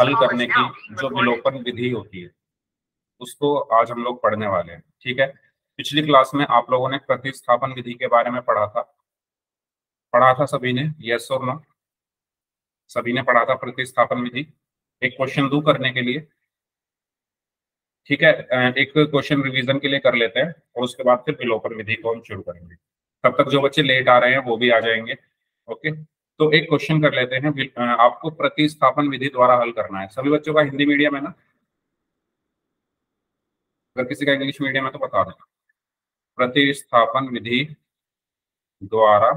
हल करने की जो विलोपन विधि होती है उसको आज हम लोग पढ़ने वाले हैं। ठीक है, पिछली क्लास में आप लोगों ने प्रतिस्थापन विधि के बारे में पढ़ा था सभी ने, यस और नो? सभी ने पढ़ा था प्रतिस्थापन विधि। एक क्वेश्चन दूं करने के लिए? ठीक है, एक क्वेश्चन रिवीजन के लिए कर लेते हैं और उसके बाद फिर विलोपन विधि को हम शुरू करेंगे। तब तक जो बच्चे लेट आ रहे हैं वो भी आ जाएंगे। ओके, तो एक क्वेश्चन कर लेते हैं। आपको प्रतिस्थापन विधि द्वारा हल करना है। सभी बच्चों का हिंदी मीडियम है ना? अगर किसी का इंग्लिश मीडियम है तो बता दें। प्रतिस्थापन विधि द्वारा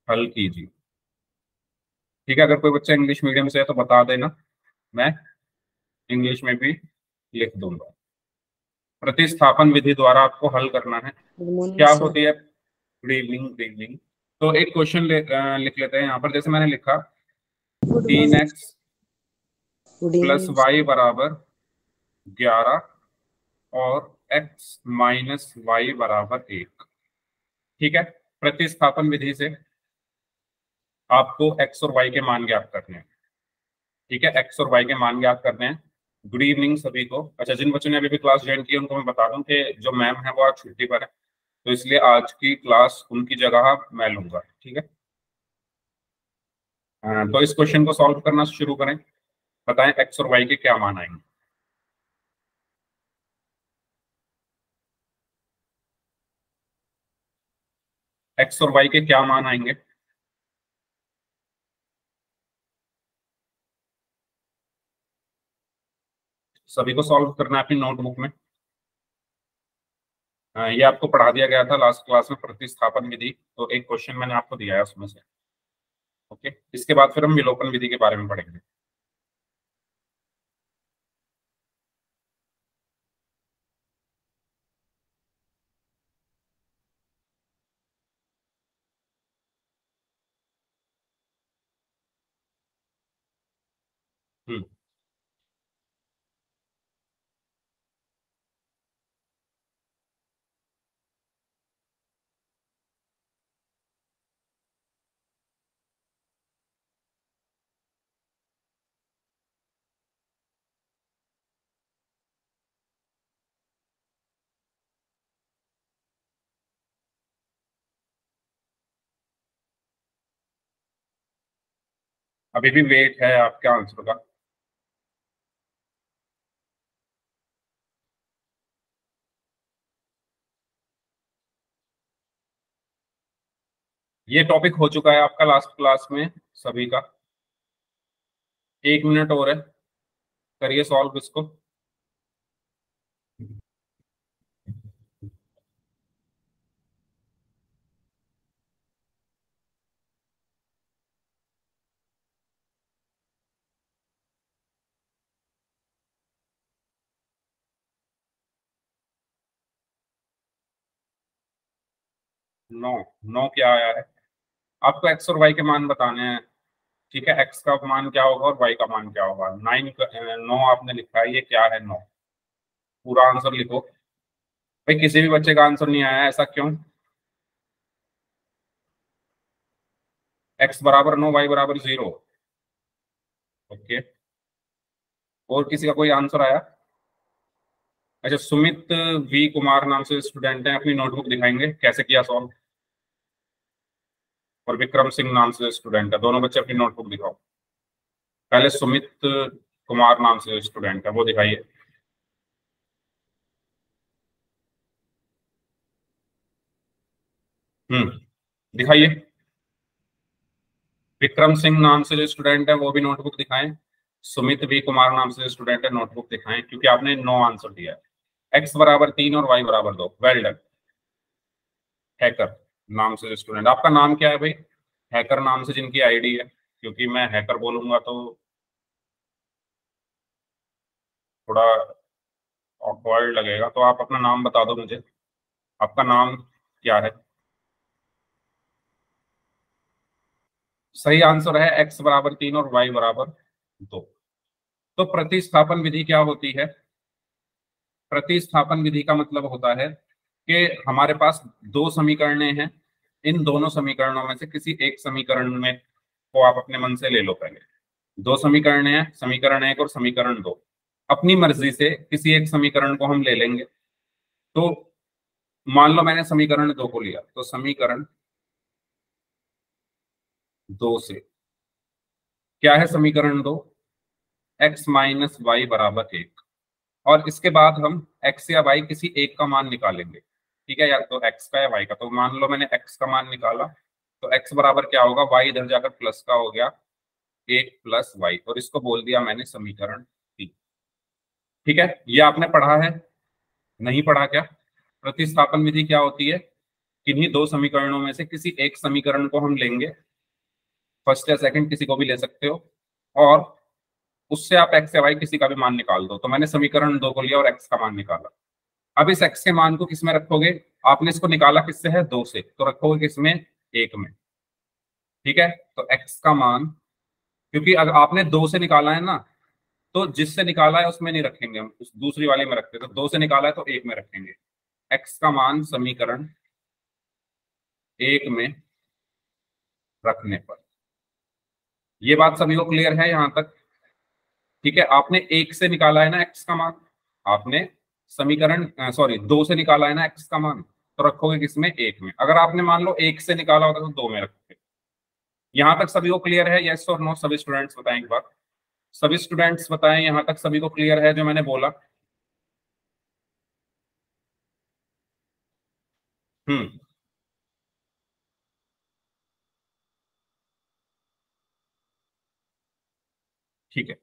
हल कीजिए। ठीक है, अगर कोई बच्चा इंग्लिश मीडियम से है तो बता देना, मैं इंग्लिश में भी लिख दूंगा। प्रतिस्थापन विधि द्वारा आपको हल करना है। क्या होती है? Good evening, good evening. तो एक क्वेश्चन लिख लेते हैं यहाँ पर। जैसे मैंने लिखा 3x प्लस वाई बराबर 11 और x माइनस वाई बराबर 1। ठीक है, प्रतिस्थापन विधि से आपको x और y के मान ज्ञात करने हैं। ठीक है, x और y के मान ज्ञात करने हैं। गुड इवनिंग सभी को। अच्छा, जिन बच्चों ने अभी भी क्लास ज्वाइन की है उनको मैं बता दूं कि जो मैम है वो आज छुट्टी पर है, तो इसलिए आज की क्लास उनकी जगह मैं लूंगा। ठीक है, तो इस क्वेश्चन को सॉल्व करना शुरू करें। बताएं x और y के क्या मान आएंगे। x और y के क्या मान आएंगे? सभी को सॉल्व करना है अपनी नोटबुक में। ये आपको पढ़ा दिया गया था लास्ट क्लास में, प्रतिस्थापन विधि। तो एक क्वेश्चन मैंने आपको दिया है उसमें से। ओके, इसके बाद फिर हम विलोपन विधि के बारे में पढ़ेंगे। हम्म, अभी भी वेट है आपके आंसर का। ये टॉपिक हो चुका है आपका लास्ट क्लास में सभी का। 1 मिनट और है, करिए सॉल्व इसको। नौ। नौ क्या आया है? आपको एक्स और वाई के मान बताने हैं। ठीक है, एक्स का मान क्या होगा और वाई का मान क्या होगा। 9 आपने लिखा है, ये क्या है? 9। पूरा आंसर लिखो। भाई किसी भी बच्चे का आंसर नहीं आया, ऐसा क्यों? एक्स बराबर 9, वाई बराबर 0। ओके, और किसी का कोई आंसर आया? अच्छा, सुमित वी कुमार नाम से स्टूडेंट हैं, अपनी नोटबुक दिखाएंगे कैसे किया सॉल्व। और विक्रम सिंह नाम से स्टूडेंट है, दोनों बच्चे अपनी नोटबुक दिखाओ। पहले सुमित कुमार नाम से स्टूडेंट है, वो दिखाइए। दिखाइए। विक्रम सिंह नाम से जो स्टूडेंट है वो भी नोटबुक दिखाएं। सुमित वी कुमार नाम से स्टूडेंट है, नोटबुक दिखाएं, क्योंकि आपने 9 आंसर दिया है। एक्स बराबर 3 और वाई बराबर 2। Well done. हैकर नाम से स्टूडेंट, आपका नाम क्या है भाई? हैकर नाम से जिनकी आईडी है, क्योंकि मैं हैकर बोलूंगा तो थोड़ा ऑकवर्ड लगेगा, तो आप अपना नाम बता दो मुझे। आपका नाम क्या है? सही आंसर है एक्स बराबर 3 और वाई बराबर 2। तो प्रतिस्थापन विधि क्या होती है? प्रतिस्थापन विधि का मतलब होता है कि हमारे पास दो समीकरणें हैं। इन दोनों समीकरणों में से किसी एक समीकरण में को आप अपने मन से ले लो पहले। दो समीकरण है, समीकरण एक और समीकरण दो। अपनी मर्जी से किसी एक समीकरण को हम ले लेंगे। तो मान लो मैंने समीकरण दो को लिया, तो समीकरण दो से क्या है, समीकरण दो x माइनस वाई बराबर एक। और इसके बाद हम x या y किसी एक का मान निकालेंगे। ठीक है, या तो x का या y का। तो मान लो मैंने x का मान निकाला, तो x बराबर क्या होगा, y इधर जाकर प्लस का हो गया, एक प्लस वाई, और इसको बोल दिया मैंने समीकरण तीन। ठीक है, ये आपने पढ़ा है, नहीं पढ़ा क्या? प्रतिस्थापन विधि क्या होती है? किन्हीं दो समीकरणों में से किसी एक समीकरण को हम लेंगे, फर्स्ट या सेकंड किसी को भी ले सकते हो, और उससे आप एक्स या वाई किसी का भी मान निकाल दो। तो मैंने समीकरण दो को लिया और एक्स का मान निकाला। अब इस एक्स के मान को किस में रखोगे? आपने इसको निकाला किससे है, दो से, तो रखोगे किसमें, एक में। ठीक है, तो एक्स का मान, क्योंकि अगर आपने दो से निकाला है ना, तो जिससे निकाला है उसमें नहीं रखेंगे हम, उस दूसरी वाले में रखते हैं। तो दो से निकाला है तो एक में रखेंगे। एक्स का मान समीकरण एक में रखने पर। ये बात सभी को क्लियर है यहां तक? ठीक है, आपने एक से निकाला है ना एक्स का मान, आपने समीकरण सॉरी दो से निकाला है ना एक्स का मान, तो रखोगे किसमें, एक में। अगर आपने मान लो एक से निकाला होता तो दो में रखोगे। यहां तक सभी को क्लियर है, यस और नो? सभी स्टूडेंट्स बताएं एक बार, सभी स्टूडेंट्स बताएं यहां तक सभी को क्लियर है जो मैंने बोला? हम्म। ठीक है,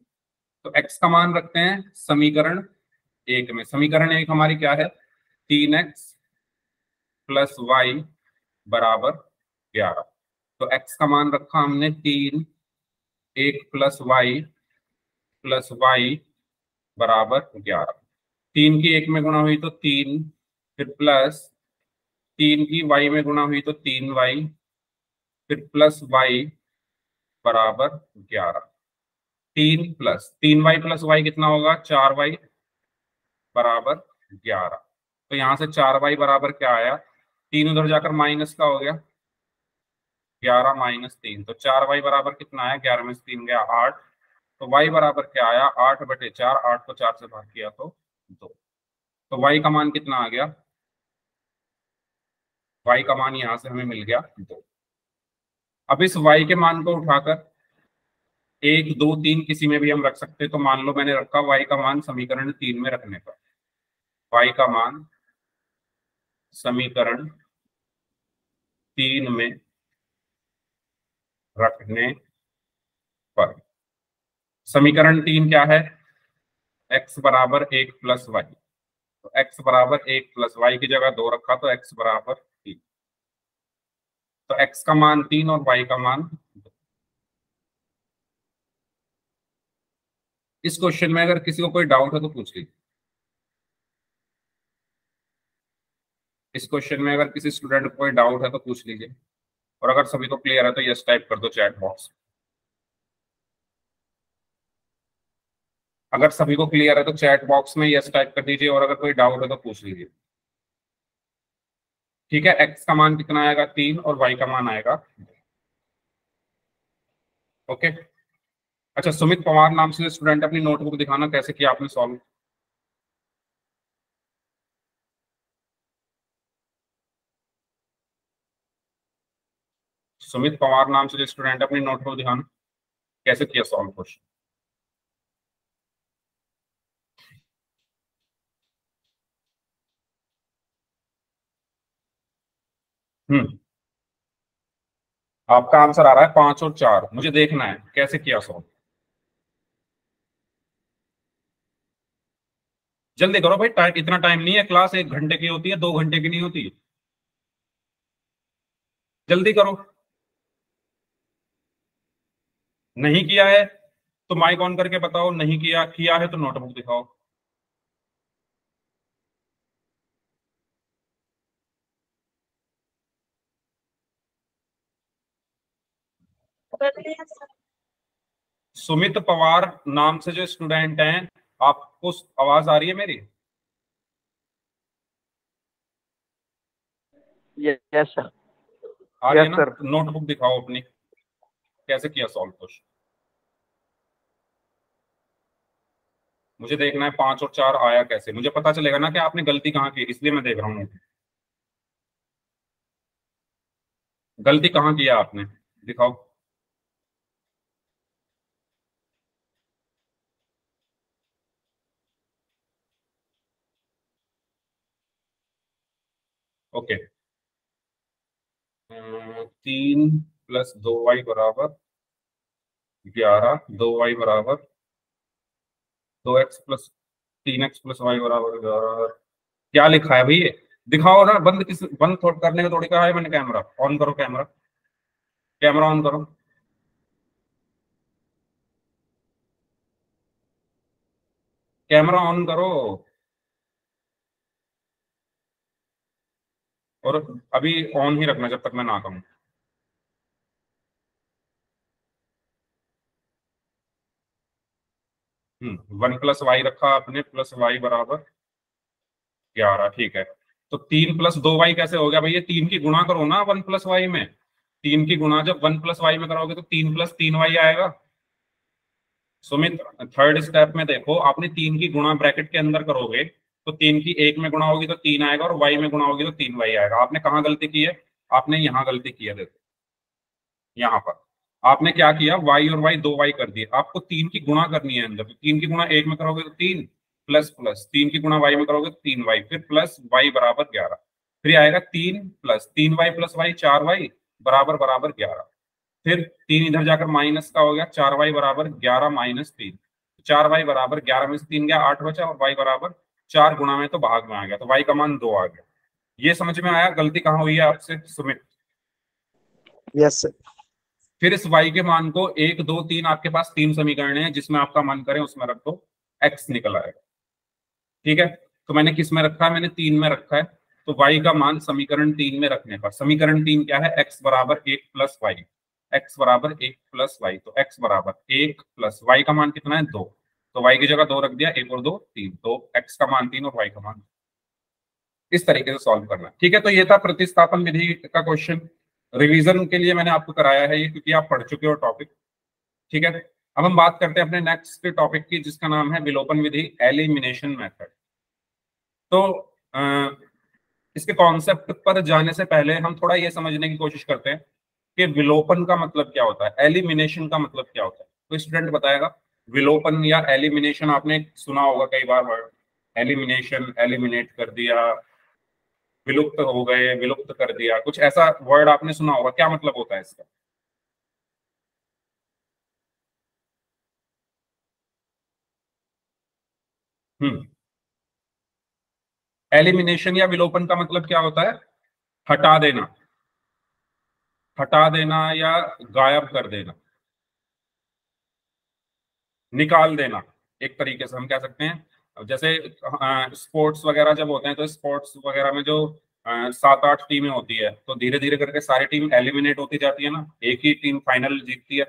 तो x का मान रखते हैं समीकरण एक में। समीकरण एक हमारी क्या है, 3x प्लस वाई बराबर 11। तो x का मान रखा हमने तीन, एक प्लस वाई बराबर 11। तीन की एक में गुणा हुई तो तीन, फिर प्लस तीन की वाई में गुणा हुई तो तीन वाई, फिर प्लस वाई बराबर 11। तीन प्लस तीन वाई प्लस वाई कितना होगा, चार वाई बराबर 11। तो यहां से चार वाई बराबर क्या आया, तीन उधर जाकर माइनस का हो गया, 11 माइनस तीन। तो चार वाई बराबर कितना आया, 11 में से तीन गया, आठ। तो वाई बराबर क्या आया, आठ बटे चार, आठ को चार से भाग किया तो दो। तो वाई का मान कितना आ गया, वाई का मान यहां से हमें मिल गया दो। अब इस वाई के मान को उठाकर एक दो तीन किसी में भी हम रख सकते हैं। तो मान लो मैंने रखा वाई का मान समीकरण तीन में रखने पर, वाई का मान समीकरण तीन में रखने पर। समीकरण तीन क्या है, एक्स बराबर एक प्लस वाई। तो एक्स बराबर एक प्लस वाई की जगह दो रखा तो एक्स बराबर तीन। तो एक्स का मान तीन और वाई का मान दो। इस क्वेश्चन में अगर किसी को कोई डाउट है तो पूछ लीजिए। इस क्वेश्चन में अगर किसी स्टूडेंट को कोई डाउट है तो पूछ लीजिए, और अगर सभी को क्लियर है तो यस टाइप कर दो चैट बॉक्स। अगर सभी को क्लियर है तो चैट बॉक्स में यस टाइप कर दीजिए, और अगर कोई डाउट है तो पूछ लीजिए। ठीक है, एक्स का मान कितना आएगा, तीन, और वाई का मान आएगा। ओके। अच्छा, सुमित पवार नाम से स्टूडेंट, अपनी नोटबुक दिखाना कैसे किया आपने सॉल्व। सुमित पवार नाम से स्टूडेंट, अपनी नोटबुक दिखाना कैसे किया सॉल्व क्वेश्चन। हम्म। आपका आंसर आ रहा है पांच और चार, मुझे देखना है कैसे किया सॉल्व। जल्दी करो भाई, टाइम इतना टाइम नहीं है, क्लास एक घंटे की होती है, दो घंटे की नहीं होती। जल्दी करो। नहीं किया है तो माइक ऑन करके बताओ, नहीं किया, किया है तो नोटबुक दिखाओ। सुमित पवार नाम से जो स्टूडेंट हैं, आपको आवाज आ रही है मेरी? Yes sir. आ रही है यस ना? सर। तो नोटबुक दिखाओ अपनी, कैसे किया सॉल्व क्वेश्चन। मुझे देखना है 5 और 4 आया कैसे, मुझे पता चलेगा ना कि आपने गलती कहाँ की, इसलिए मैं देख रहा हूँ गलती कहाँ की है आपने, दिखाओ। ओके, 3 + 2y बराबर 11, 2y बराबर 2x + 3x + y बराबर 11। क्या लिखा है भाई ये, दिखाओ ना। बंद थोड़ा करने का थोड़ी कहा है मैंने, कैमरा ऑन करो, कैमरा कैमरा ऑन करो। कैमरा ऑन करो। और अभी ऑन ही रखना जब तक मैं ना कहूं। 1 + y रखा आपने, +y बराबर 11, ठीक है। तो 3 + 2y कैसे हो गया भैया, 3 की गुणा करो ना 1 + y में। 3 की गुणा जब 1 + y में करोगे तो 3 + 3y आएगा। सुमित, थर्ड स्टेप में देखो, आपने 3 की गुणा ब्रैकेट के अंदर करोगे तो 3 की 1 में गुणा होगी तो 3 आएगा, और y में गुणा होगी तो 3y आएगा। आपने कहाँ गलती की है, आपने यहाँ गलती की है, देखो यहाँ पर आपने क्या किया, y और y 2y कर दिए। आपको 3 की गुणा करनी है अंदर, तो 3 की गुणा 1 में करोगे तो 3, प्लस प्लस 3 की गुणा y में करोगे तो 3y, फिर प्लस y बराबर 11, फिर आएगा 3 + 3y + y 4y बराबर बराबर 11। फिर 3 इधर जाकर माइनस का हो गया, 4y बराबर 11 - 3, 4y बराबर 11 में से 3 गया 8 बचा, और y बराबर 4 गुणा में तो भाग में आ गया, तो y का मान 2 आ गया। ये समझ में आया गलती कहाँ हुई है आपसे सुमित। Yes sir. फिर इस y के मान को 1 2 3, आपके पास 3 समीकरण है, जिसमें आपका मन करे उसमें रख दो, x निकल आएगा। ठीक है, तो मैंने किस में रखा है, मैंने 3 में रखा है। तो y का मान समीकरण 3 में रखने पर, समीकरण 3 क्या है, x बराबर 1 + y, x बराबर 1 + y, तो x बराबर 1 + y का मान कितना है 2, तो y की जगह 2 रख दिया, 1 और 2 3, तो x का मान 3 और y का मान। इस तरीके से सॉल्व करना है, ठीक है। तो ये था प्रतिस्थापन विधि का क्वेश्चन। रिवीजन के लिए मैंने आपको कराया है ये, क्योंकि आप पढ़ चुके हो टॉपिक। ठीक है, अब हम बात करते हैं अपने नेक्स्ट टॉपिक की, जिसका नाम है विलोपन विधि, एलिमिनेशन मेथड। तो इसके कॉन्सेप्ट पर जाने से पहले हम थोड़ा ये समझने की कोशिश करते हैं कि विलोपन का मतलब क्या होता है, एलिमिनेशन का मतलब क्या होता है। तो स्टूडेंट बताएगा, विलोपन या एलिमिनेशन आपने सुना होगा कई बार वर्ड, एलिमिनेशन, एलिमिनेट कर दिया, विलुप्त हो गए, विलुप्त कर दिया, कुछ ऐसा वर्ड आपने सुना होगा, क्या मतलब होता है इसका। हम्म एलिमिनेशन या विलोपन का मतलब क्या होता है, हटा देना, हटा देना या गायब कर देना, निकाल देना। एक तरीके से हम कह सकते हैं, अब जैसे स्पोर्ट्स वगैरह जब होते हैं, तो स्पोर्ट्स वगैरह में जो 7 8 टीमें होती है, तो धीरे धीरे करके सारी टीम एलिमिनेट होती जाती है ना, एक ही टीम फाइनल जीतती है।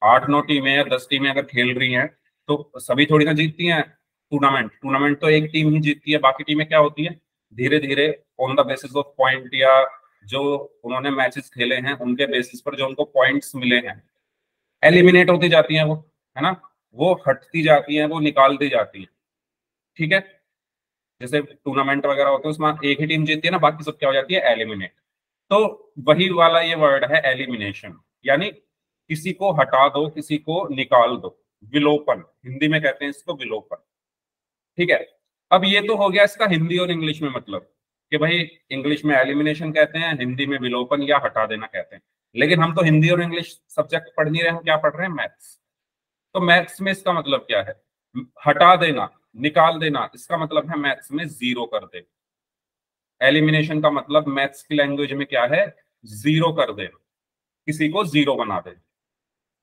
8 9 टीमें या 10 टीमें अगर खेल रही हैं, तो सभी थोड़ी ना जीतती हैं टूर्नामेंट, टूर्नामेंट तो एक टीम ही जीतती है, बाकी टीमें क्या होती हैं, धीरे धीरे on the basis of point, या जो उन्होंने मैचेस खेले हैं उनके बेसिस पर जो उनको पॉइंट्स मिले हैं, एलिमिनेट होती जाती हैं वो, है ना, वो हटती जाती हैं, वो निकाल दी जाती हैं। ठीक है, जैसे टूर्नामेंट वगैरह होते हैं उसमें एक ही टीम जीतती है ना, बाकी सब क्या हो जाती है, एलिमिनेट। तो वही वाला ये वर्ड है एलिमिनेशन, यानी किसी को हटा दो, किसी को निकाल दो, विलोपन, हिंदी में कहते हैं इसको विलोपन। ठीक है, अब ये तो हो गया इसका हिंदी और इंग्लिश में मतलब, कि भाई इंग्लिश में एलिमिनेशन कहते हैं, हिंदी में विलोपन या हटा देना कहते हैं। लेकिन हम तो हिंदी और इंग्लिश सब्जेक्ट पढ़ नहीं रहे, हम क्या पढ़ रहे हैं, मैथ्स। तो मैथ्स में इसका मतलब क्या है, हटा देना, निकाल देना, इसका मतलब है मैथ्स में जीरो कर दे। एलिमिनेशन का मतलब मैथ्स की लैंग्वेज में क्या है, जीरो कर देना, किसी को जीरो बना दे।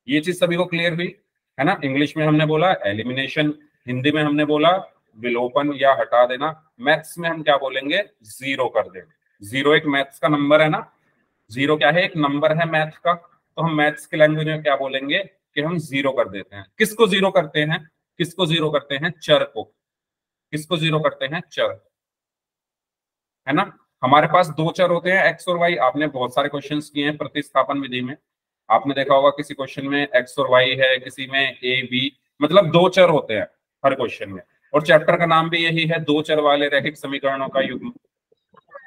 ये चीज सभी को क्लियर हुई है ना। इंग्लिश में हमने बोला एलिमिनेशन, हिंदी में हमने बोला विलोपन या हटा देना, मैथ्स में हम क्या बोलेंगे, जीरो कर देना। जीरो एक मैथ्स का नंबर है ना, जीरो क्या है, एक नंबर है मैथ का, तो हम मैथ्स की लैंग्वेज में क्या बोलेंगे कि हम जीरो कर देते हैं। किसको जीरो करते हैं, किसको जीरो करते हैं, चर को। किसको जीरो करते हैं, चर, है ना। हमारे पास दो चर होते हैं, एक्स और वाई। आपने बहुत सारे क्वेश्चंस किए हैं प्रतिस्थापन विधि में, आपने देखा होगा किसी क्वेश्चन में एक्स और वाई है, किसी में ए बी, मतलब दो चर होते हैं। हर क्वेश्चन में। और चैप्टर का नाम भी यही है, दो चर वाले रैखिक समीकरणों का युग्म।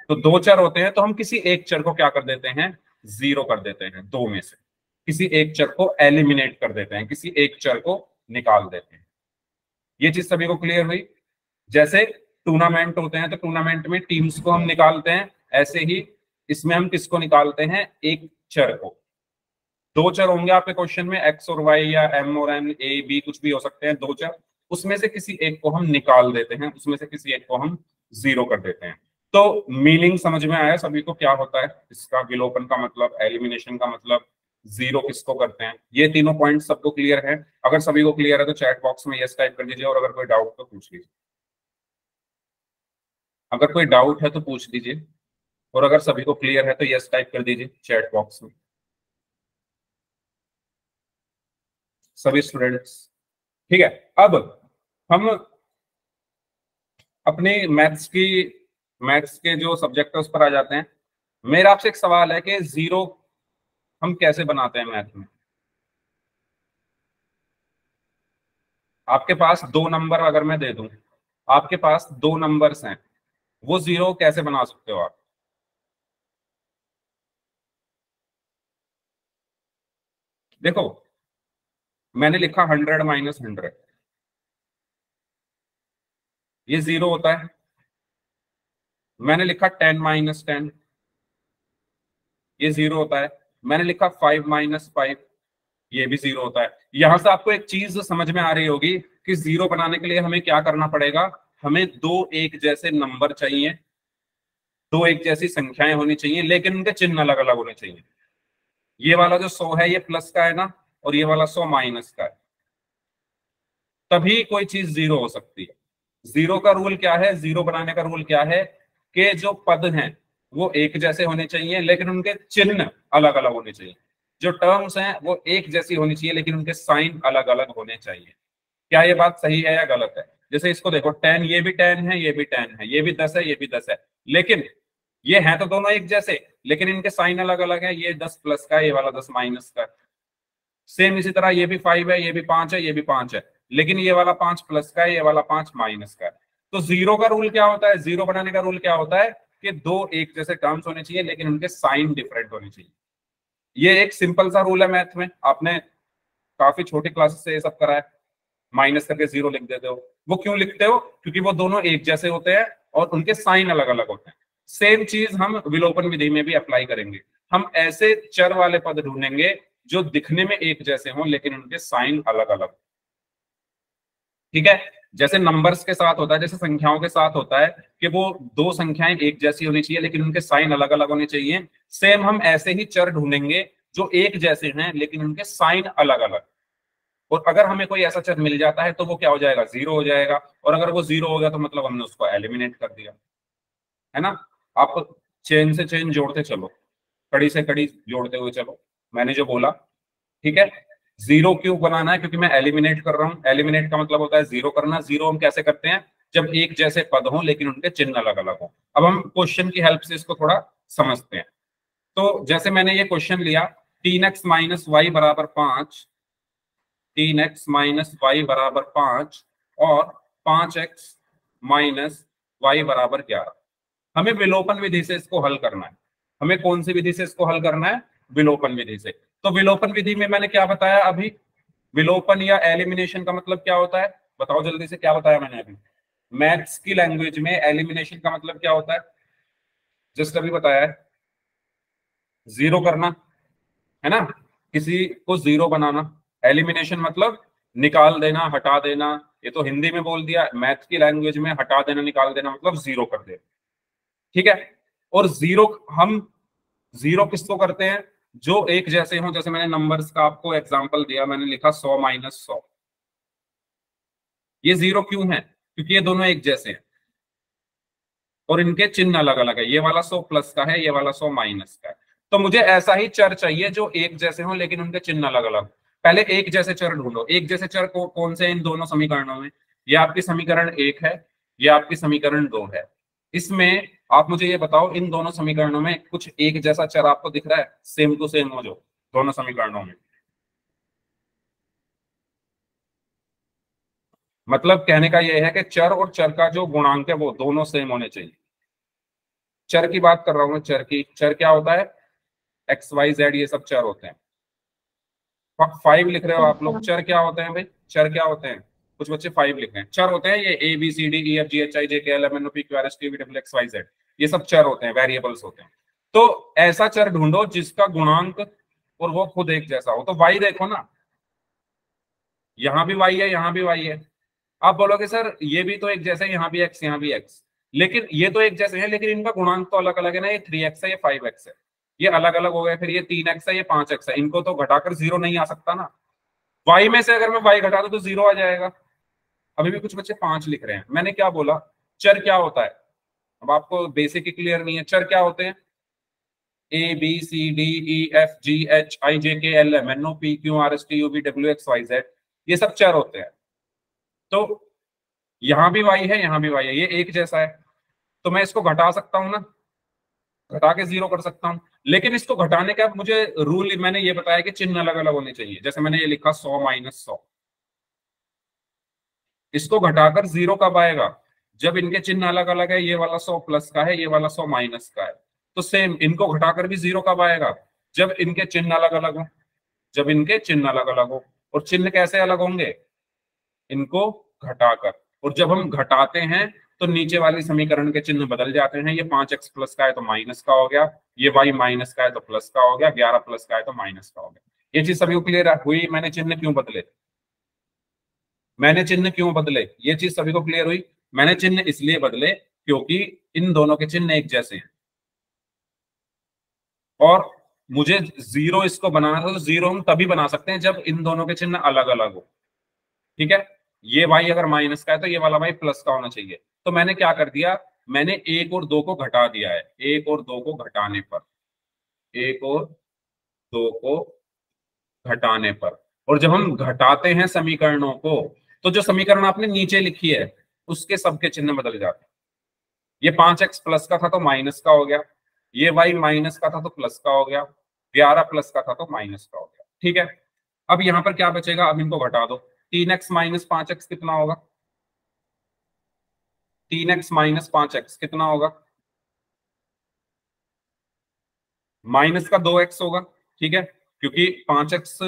तो दो चर होते हैं तो हम किसी एक चर को क्या कर देते हैं, जीरो कर देते हैं, दो में से किसी एक चर को एलिमिनेट कर देते हैं, किसी एक चर को निकाल देते हैं। ये चीज सभी को क्लियर हुई। जैसे टूर्नामेंट होते हैं तो टूर्नामेंट में टीम्स को हम निकालते हैं, ऐसे ही इसमें हम किसको निकालते हैं, एक चर को। दो चर होंगे आपके क्वेश्चन में, एक्स और वाई या एम और एन, ए बी, कुछ भी हो सकते हैं दो चर, उसमें से किसी एक को हम निकाल देते हैं, उसमें से किसी एक को हम जीरो कर देते हैं। तो मीनिंग समझ में आया सभी को क्या होता है इसका, विलोपन का मतलब, एलिमिनेशन का मतलब, जीरो किसको करते हैं, ये तीनों पॉइंट सबको क्लियर है। अगर सभी को क्लियर है तो चैट बॉक्स में यस टाइप कर दीजिए, और अगर कोई डाउट तो पूछ लीजिए। अगर कोई डाउट है तो पूछ लीजिए, और अगर सभी को क्लियर है तो यस टाइप कर दीजिए चैट बॉक्स में, सभी स्टूडेंट्स। ठीक है, अब हम अपने मैथ्स के जो सब्जेक्ट है उस पर आ जाते हैं। मेरा आपसे एक सवाल है कि जीरो हम कैसे बनाते हैं मैथ में। आपके पास दो नंबर अगर मैं दे दूं, आपके पास दो नंबर्स हैं, वो जीरो कैसे बना सकते हो आप। देखो, मैंने लिखा 100 - 100, ये जीरो होता है। मैंने लिखा 10 - 10, ये जीरो होता है। मैंने लिखा 5 - 5, ये भी जीरो होता है। यहां से आपको एक चीज समझ में आ रही होगी कि जीरो बनाने के लिए हमें क्या करना पड़ेगा, हमें दो एक जैसे नंबर चाहिए, दो एक जैसी संख्याएं होनी चाहिए, लेकिन उनके चिन्ह अलग अलग होने चाहिए। ये वाला जो 100 है ये प्लस का है ना, और ये वाला 100 माइनस का है, तभी कोई चीज जीरो हो सकती है। जीरो का रूल क्या है, जीरो बनाने का रूल क्या है, कि जो पद हैं वो एक जैसे होने चाहिए लेकिन उनके चिन्ह अलग अलग होने चाहिए। जो टर्म्स हैं वो एक जैसी होनी चाहिए लेकिन उनके साइन अलग अलग होने चाहिए। क्या ये बात सही है या गलत है। जैसे इसको देखो, 10, ये भी 10 है, ये भी 10 है, ये भी 10 है, ये भी 10 है, लेकिन ये हैं तो दोनों एक जैसे, लेकिन इनके साइन अलग अलग है। ये 10 प्लस का है, ये वाला 10 माइनस का है। सेम इसी तरह ये भी 5 है, ये भी 5 है, ये भी 5 है, लेकिन ये वाला 5 प्लस का है, ये वाला 5 माइनस का है। तो जीरो का रूल क्या होता है, जीरो बनाने का रूल क्या होता है, कि दो एक जैसे टर्म्स होने चाहिए लेकिन उनके साइन डिफरेंट होने चाहिए। ये एक सिंपल सा रूल है मैथ में, आपने काफी छोटी क्लासेस से ये सब करा है। माइनस करके जीरो लिख देते हो, वो क्यों लिखते हो, क्योंकि वो दोनों एक जैसे होते हैं और उनके साइन अलग अलग होते हैं। सेम चीज हम विलोपन विधि में भी अप्लाई करेंगे। हम ऐसे चर वाले पद ढूंढेंगे जो दिखने में एक जैसे हों लेकिन उनके साइन अलग अलग। ठीक है, जैसे नंबर्स के साथ होता है, जैसे संख्याओं के साथ होता है कि वो दो संख्याएं एक जैसी होनी चाहिए लेकिन उनके साइन अलग अलग होने चाहिए। सेम हम ऐसे ही चर ढूंढेंगे जो एक जैसे हैं लेकिन उनके साइन अलग अलग। और अगर हमें कोई ऐसा चर मिल जाता है तो वो क्या हो जाएगा, जीरो हो जाएगा। और अगर वो जीरो हो गया तो मतलब हमने उसको एलिमिनेट कर दिया, है ना। आप चेन से चेन जोड़ते चलो, कड़ी से कड़ी जोड़ते हुए चलो, मैंने जो बोला। ठीक है, जीरो क्यों बनाना है, क्योंकि मैं एलिमिनेट कर रहा हूं। एलिमिनेट का मतलब होता है जीरो करना। जीरो हम कैसे करते हैं, जब एक जैसे पद हों लेकिन उनके चिन्ह अलग अलग हों। अब हम क्वेश्चन की हेल्प से इसको थोड़ा समझते हैं। तो जैसे मैंने ये क्वेश्चन लिया, 3x - y = 5, 3x - y = 5 और 5x - y = 11। हमें विलोपन विधि से इसको हल करना है। हमें कौन सी विधि से इसको हल करना है, विलोपन विधि से। तो विलोपन विधि में मैंने क्या बताया अभी, विलोपन या एलिमिनेशन का मतलब क्या होता है, बताओ जल्दी से, क्या बताया मैंने अभी। मैथ्स की लैंग्वेज में एलिमिनेशन का मतलब क्या होता है, जस्ट अभी बताया है, जीरो करना, है ना, किसी को जीरो बनाना। एलिमिनेशन मतलब निकाल देना, हटा देना। ये तो हिंदी में बोल दिया, मैथ की लैंग्वेज में हटा देना, निकाल देना मतलब जीरो कर देना। ठीक है, और जीरो हम जीरो किसको करते हैं, जो एक जैसे हों। जैसे मैंने नंबर्स का आपको एग्जांपल दिया, मैंने लिखा 100 - 100। ये जीरो क्यों है, क्योंकि ये दोनों एक जैसे हैं और इनके चिन्ह अलग अलग है। ये वाला 100 प्लस का है, ये वाला 100 माइनस का है। तो मुझे ऐसा ही चर चाहिए जो एक जैसे हों लेकिन उनके चिन्ह अलग अलग। पहले एक जैसे चर ढूंढो। एक जैसे चर को कौन से इन दोनों समीकरणों में, ये आपकी समीकरण 1 है, ये आपकी समीकरण 2 है। इसमें आप मुझे ये बताओ, इन दोनों समीकरणों में कुछ एक जैसा चर आपको दिख रहा है, सेम टू सेम हो जो दोनों समीकरणों में। मतलब कहने का यह है कि चर और चर का जो गुणांक है वो दोनों सेम होने चाहिए। चर की बात कर रहा हूं मैं, चर की। चर क्या होता है? एक्स वाई जेड, ये सब चर होते हैं। 5 लिख रहे हो आप लोग, अच्छा। चर क्या होते हैं भाई? चर क्या होते हैं? कुछ बच्चे 5 लिख रहे हैं। चर होते हैं ये A B C D E F G H I J K L M N O P Q R S T V W X Y Z, ये सब चर होते हैं, वेरिएबल्स होते हैं। तो ऐसा चर ढूंढो जिसका गुणांक और वो खुद एक जैसा हो। तो वाई देखो ना, यहां भी वाई है, यहां भी वाई है। आप बोलोगे सर ये भी तो एक जैसे, यहाँ भी एक्स यहाँ भी एक्स, लेकिन ये तो एक जैसे हैं, लेकिन इनका गुणांक तो अलग अलग है ना। ये 3x है, ये 5x है, ये अलग अलग हो गए। फिर ये 3x है, ये 5x है, इनको तो घटाकर जीरो नहीं आ सकता ना। y में से अगर मैं y घटा दूं तो जीरो आ जाएगा। अभी भी कुछ बच्चे 5 लिख रहे हैं। मैंने क्या बोला? चर क्या होता है? अब आपको बेसिक ही क्लियर नहीं है। चर क्या होते हैं? A B C D E F G H I J K L M N O P Q R S T U V W X Y Z, ये सब चर होते हैं। तो यहां भी y है, यहां भी y है, ये एक जैसा है। तो मैं इसको घटा सकता हूं ना, घटा के जीरो कर सकता हूं। लेकिन इसको घटाने का मुझे रूल मैंने ये बताया कि चिन्ह अलग अलग होने चाहिए। जैसे मैंने ये लिखा 100 माइनस 100, इसको घटाकर जीरो कब आएगा? जब इनके चिन्ह अलग अलग है, ये वाला 100 प्लस का है, ये वाला 100 माइनस का है। तो सेम इनको घटाकर भी जीरो कब आएगा? जब इनके चिन्ह अलग अलग हो। जब इनके चिन्ह अलग अलग हो। और चिन्ह कैसे अलग होंगे? इनको घटाकर। और जब हम घटाते हैं तो नीचे वाले समीकरण के चिन्ह बदल जाते हैं। ये 5x प्लस का है तो माइनस का हो गया, ये y माइनस का है तो प्लस का हो गया, 11 प्लस का है तो माइनस का हो गया। ये चीज सभी को क्लियर हुई? मैंने चिन्ह क्यों बदले? मैंने चिन्ह क्यों बदले? ये चीज सभी को क्लियर हुई? मैंने चिन्ह इसलिए बदले क्योंकि इन दोनों के चिन्ह एक जैसे हैं, और मुझे जीरो इसको बनाना था। तो जीरो हम तभी बना सकते हैं जब इन दोनों के चिन्ह अलग अलग हो। ठीक है? ये y अगर माइनस का है तो ये वाला y प्लस का होना चाहिए। तो मैंने क्या कर दिया? मैंने एक और दो को घटा दिया है। एक और दो को घटाने पर, एक और दो को घटाने पर, और जब हम घटाते हैं समीकरणों को, तो जो समीकरण आपने नीचे लिखी है उसके सबके चिन्ह बदल जाते हैं। ये 5x प्लस का था तो माइनस का हो गया, ये y माइनस का था तो प्लस का हो गया, 11 प्लस का था तो माइनस का हो गया। ठीक है? अब यहां पर क्या बचेगा? अब इनको घटा दो। 3x माइनस 5x कितना होगा? 3x माइनस 5x कितना होगा? माइनस का 2x होगा। ठीक है? क्योंकि 5x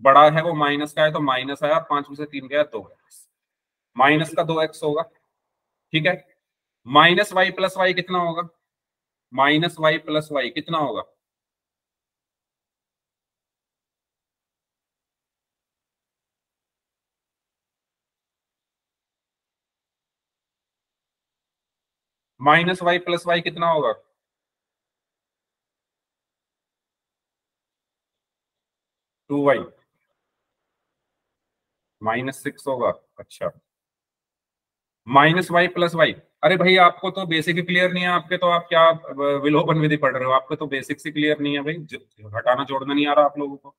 बड़ा है, वो माइनस का है तो माइनस आया, 5 में से 3 गया 2x, माइनस का 2x होगा। ठीक है? माइनस वाई प्लस वाई कितना होगा? माइनस वाई प्लस वाई कितना होगा? माइनस वाई प्लस वाई कितना होगा? 2y माइनस 6 होगा। अच्छा, माइनस वाई प्लस वाई। अरे भाई आपको तो बेसिक ही क्लियर नहीं है। आपके तो, आप क्या विलोपन विधि पढ़ रहे हो? आपको तो बेसिक से क्लियर नहीं है भाई। घटाना जोड़ना नहीं आ रहा आप लोगों को।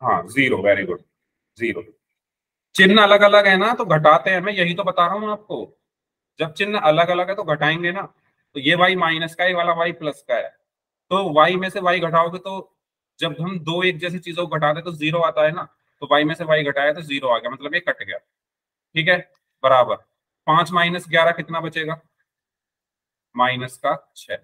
हाँ जीरो, वेरी गुड, जीरो। चिन्ह अलग अलग है ना तो घटाते हैं, मैं यही तो बता रहा हूँ आपको। जब चिन्ह अलग अलग है तो घटाएंगे ना। तो ये y माइनस का है, ये वाला y प्लस का है। तो y में से y घटाओगे तो, जब हम दो एक जैसी चीजों को घटाते तो जीरो आता है ना। तो y में से y घटाया तो जीरो आ गया, मतलब ये कट गया। ठीक है? बराबर 5 माइनस 11 कितना बचेगा? माइनस का 6।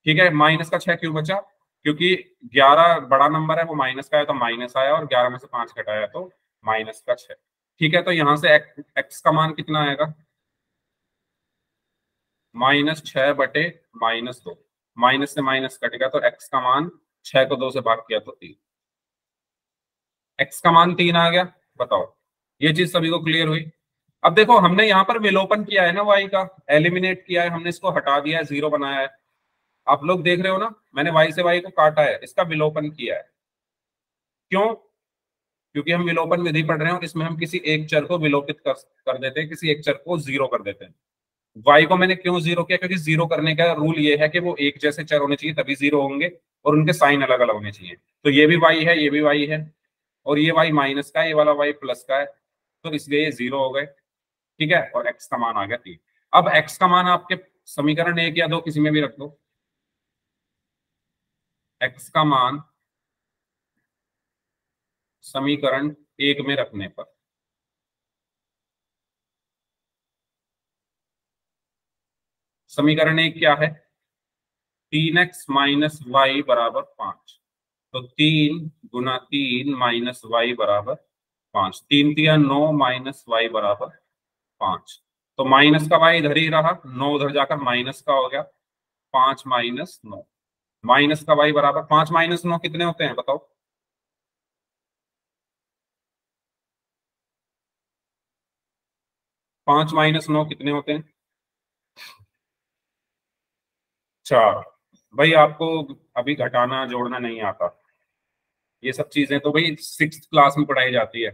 ठीक है? माइनस का 6 क्यों बचा? क्योंकि 11 बड़ा नंबर है, वो माइनस का है तो माइनस आया, और 11 में से 5 घटाया तो माइनस का 6। ठीक है? तो यहां से एक्स का मान कितना आएगा? -6 बटे -2। माइनस से माइनस कटेगा तो एक्स का मान, 6 को 2 से भाग किया तो 3। एक्स का मान 3 आ गया। बताओ, ये चीज सभी को क्लियर हुई? अब देखो हमने यहाँ पर विलोपन किया है ना, वाई का एलिमिनेट किया है हमने, इसको हटा दिया है, जीरो बनाया है। आप लोग देख रहे हो ना, मैंने वाई से वाई को काटा है, इसका विलोपन किया है। क्यों? क्योंकि हम विलोपन विधि पढ़ रहे हैं और इसमें हम किसी एक चर को विलोपित कर देते हैं, किसी एक चर को जीरो कर देते हैं। वाई को मैंने क्यों जीरो किया? क्योंकि जीरो करने का रूल ये है कि वो एक जैसे चर होने चाहिए तभी जीरो होंगे, और उनके साइन अलग अलग होने चाहिए। तो ये भी वाई है, ये भी वाई है, और ये वाई माइनस का है, ये वाला वाई प्लस का है, तो इसलिए ये जीरो हो गए। ठीक है? और एक्स का मान आ गया 3। अब एक्स का मान आपके समीकरण 1 या 2 किसी में भी रख दो। एक्स का मान समीकरण 1 में रखने पर समीकरण एक क्या है? 3x-y = 5। तो 3 × 3 - y = 5। 3×3 = 9 - y = 5। तो माइनस का y इधर ही रहा, 9 उधर जाकर माइनस का हो गया। 5 - 9, माइनस का y बराबर 5 - 9 कितने होते हैं बताओ? 5 - 9 कितने होते हैं? 4। भाई आपको अभी घटाना जोड़ना नहीं आता, ये सब चीजें तो भाई सिक्स्थ क्लास में पढ़ाई जाती है।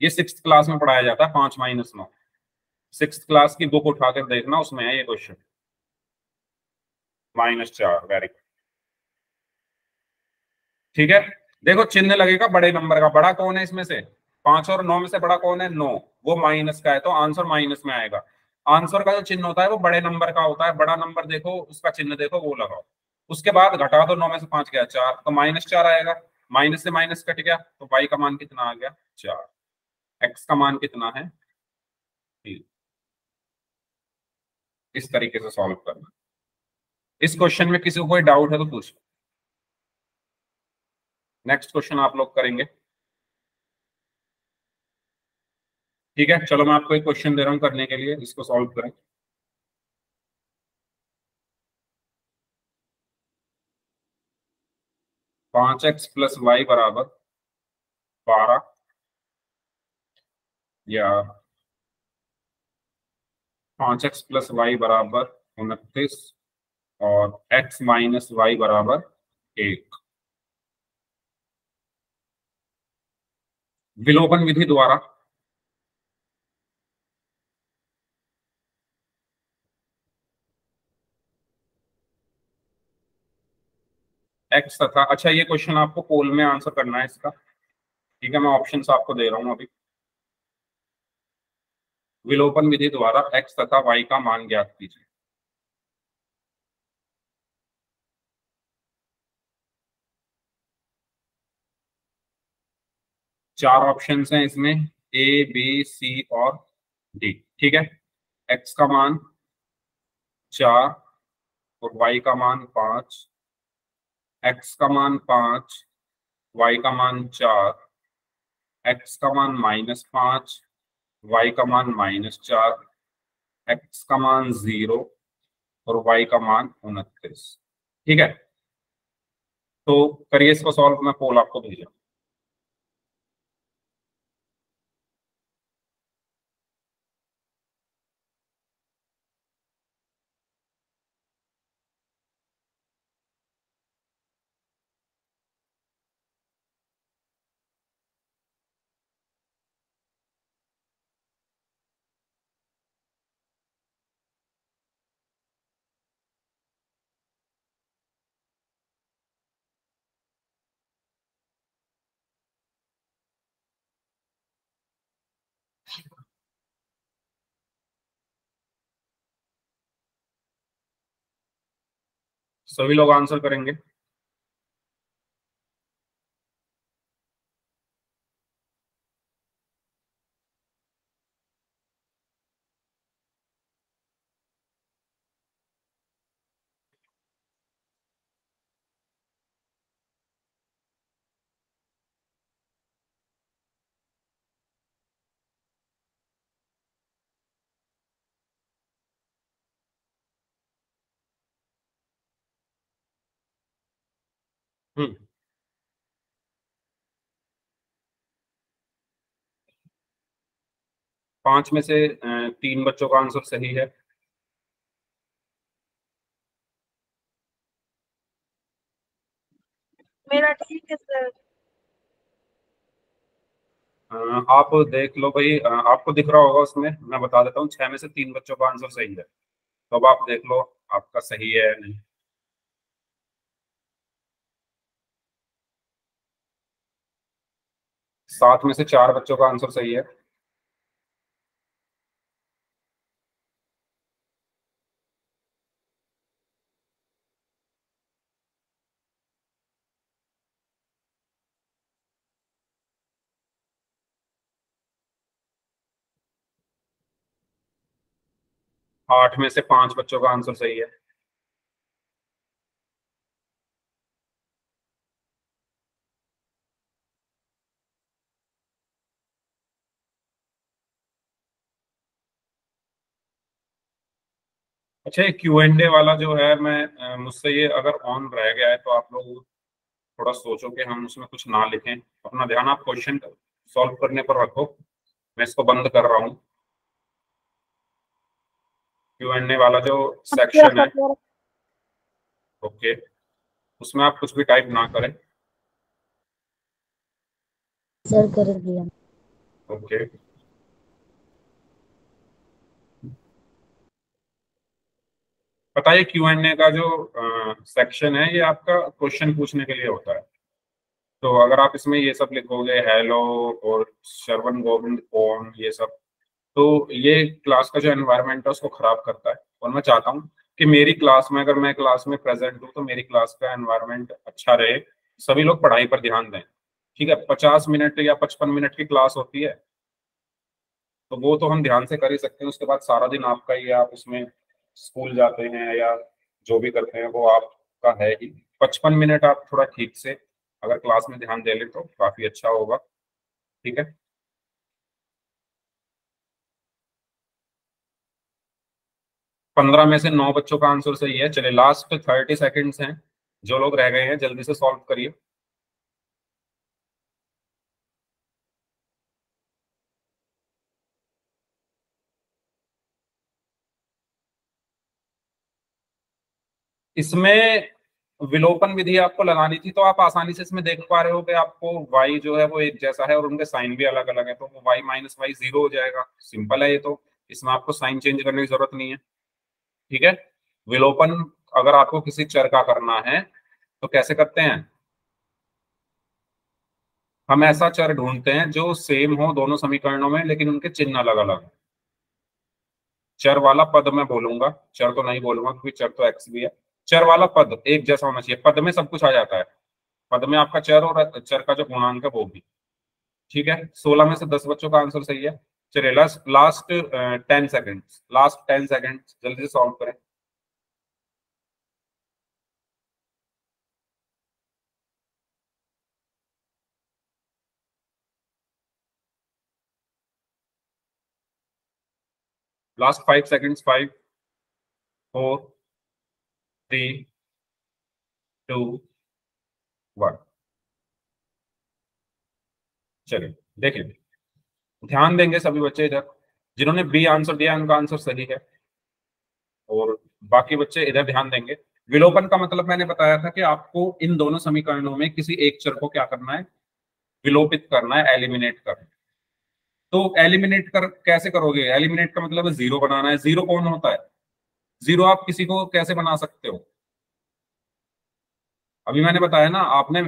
ये सिक्स्थ क्लास में पढ़ाया जाता है 5 - 9। सिक्स्थ क्लास की बुक उठाकर देखना, उसमें है ये क्वेश्चन। -4, very good. ठीक है, देखो चिन्ह लगेगा बड़े नंबर का। बड़ा कौन है इसमें से? 5 और 9 में से बड़ा कौन है? 9। वो माइनस का है तो आंसर माइनस में आएगा। आंसर का जो चिन्ह होता है वो बड़े नंबर का होता है। बड़ा नंबर देखो, उसका चिन्ह देखो, वो लगाओ। उसके बाद घटा दो, 9 में से 5 गया 4, तो -4 आएगा। माइनस से माइनस कट गया, तो y का मान कितना आ गया? 4। x का मान कितना है? 3। इस तरीके से सॉल्व करना। इस क्वेश्चन में किसी को कोई डाउट है तो पूछ। नेक्स्ट क्वेश्चन आप लोग करेंगे। ठीक है, चलो मैं आपको एक क्वेश्चन दे रहा हूं करने के लिए, इसको सॉल्व करें। 5x + y = 12, या 5x + y = 29, और x - y = 1। विलोपन विधि द्वारा x तथा, अच्छा ये क्वेश्चन आपको पोल में आंसर करना है इसका। ठीक है, मैं ऑप्शंस आपको दे रहा हूं अभी। विलोपन विधि द्वारा x तथा y का मान ज्ञात कीजिए। चार ऑप्शंस हैं इसमें, ए बी सी और डी। ठीक है, x का मान 4 और y का मान 5। x का मान 5, y का मान 4, x का मान -5, y का मान -4, x का मान 0 और y का मान 29। ठीक है, तो करिए इसको सॉल्व। मैं पोल आपको भेजा। सभी लोग आंसर करेंगे? 5 में से 3 बच्चों का आंसर सही है। मेरा ठीक है सर। आप देख लो भाई, आपको दिख रहा होगा उसमें, मैं बता देता हूँ। 6 में से 3 बच्चों का आंसर सही है, तो अब आप देख लो आपका सही है या नहीं। 7 में से 4 बच्चों का आंसर सही है। 8 में से 5 बच्चों का आंसर सही है। अच्छा, ये Q&A वाला जो है, मैं मुझसे ये अगर ऑन रह गया है तो आप लोग थोड़ा सोचो कि हम उसमें कुछ ना लिखें। अपना ध्यान आप क्वेश्चन सॉल्व करने पर रखो। मैं इसको बंद कर रहा हूँ। Q&A वाला जो सेक्शन है, ओके, उसमें आप कुछ भी टाइप ना करें। सर कर दिया। ओके, बताइए, Q&A का जो सेक्शन है ये आपका क्वेश्चन पूछने के लिए होता है। तो अगर आप इसमें ये सब लिखोगे, हेलो और श्रवण गोविंद कौन, ये सब, तो ये क्लास का जो एनवायरनमेंट है उसको खराब करता है। और मैं चाहता हूँ कि मेरी क्लास में, अगर मैं क्लास में प्रेजेंट हूँ, तो मेरी क्लास का एनवायरनमेंट अच्छा रहे, सभी लोग पढ़ाई पर ध्यान दें। ठीक है, 50 मिनट या 55 मिनट की क्लास होती है, तो वो तो हम ध्यान से कर ही सकते हैं। उसके बाद सारा दिन आपका ही है, आप उसमें स्कूल जाते हैं या जो भी करते हैं वो आपका है ही। 55 मिनट आप थोड़ा ठीक से अगर क्लास में ध्यान दे लें तो काफी अच्छा होगा। ठीक है, 15 में से 9 बच्चों का आंसर सही है। चलिए, लास्ट 30 सेकेंड्स हैं, जो लोग रह गए हैं जल्दी से सॉल्व करिए। इसमें विलोपन विधि आपको लगानी थी, तो आप आसानी से इसमें देख पा रहे हो कि आपको y जो है वो एक जैसा है और उनके साइन भी अलग अलग है, तो वो y माइनस वाई 0 हो जाएगा। सिंपल है ये तो, इसमें आपको साइन चेंज करने की जरूरत नहीं है। ठीक है, विलोपन अगर आपको किसी चर का करना है तो कैसे करते हैं? हम ऐसा चर ढूंढते हैं जो सेम हो दोनों समीकरणों में, लेकिन उनके चिन्ह अलग अलग। चर वाला पद मैं बोलूंगा, चर तो नहीं बोलूंगा क्योंकि चर तो एक्स भी है। चर वाला पद एक जैसा होना चाहिए, पद में सब कुछ आ जाता है। पद में आपका चर और चर का जो पूर्णांक है वो भी। ठीक है, 16 में से 10 बच्चों का आंसर सही है। चलिए, last last 10 second, last 10 second, जल्दी से सॉल्व करें। Last 5 seconds, 5, 4, 3, 2, 1। चलिए देखिए, ध्यान देंगे सभी बच्चे इधर। जिन्होंने बी आंसर दिया उनका आंसर सही है, और बाकी बच्चे इधर ध्यान देंगे। विलोपन का मतलब मैंने बताया था कि आपको इन दोनों समीकरणों में किसी एक चर को क्या करना है? विलोपित करना है, एलिमिनेट करना है। तो एलिमिनेट कर कैसे करोगे? एलिमिनेट का मतलब है जीरो बनाना है। जीरो कौन होता है? जीरो आप किसी को कैसे बना सकते हो? अभी मैंने बताया ना, आपने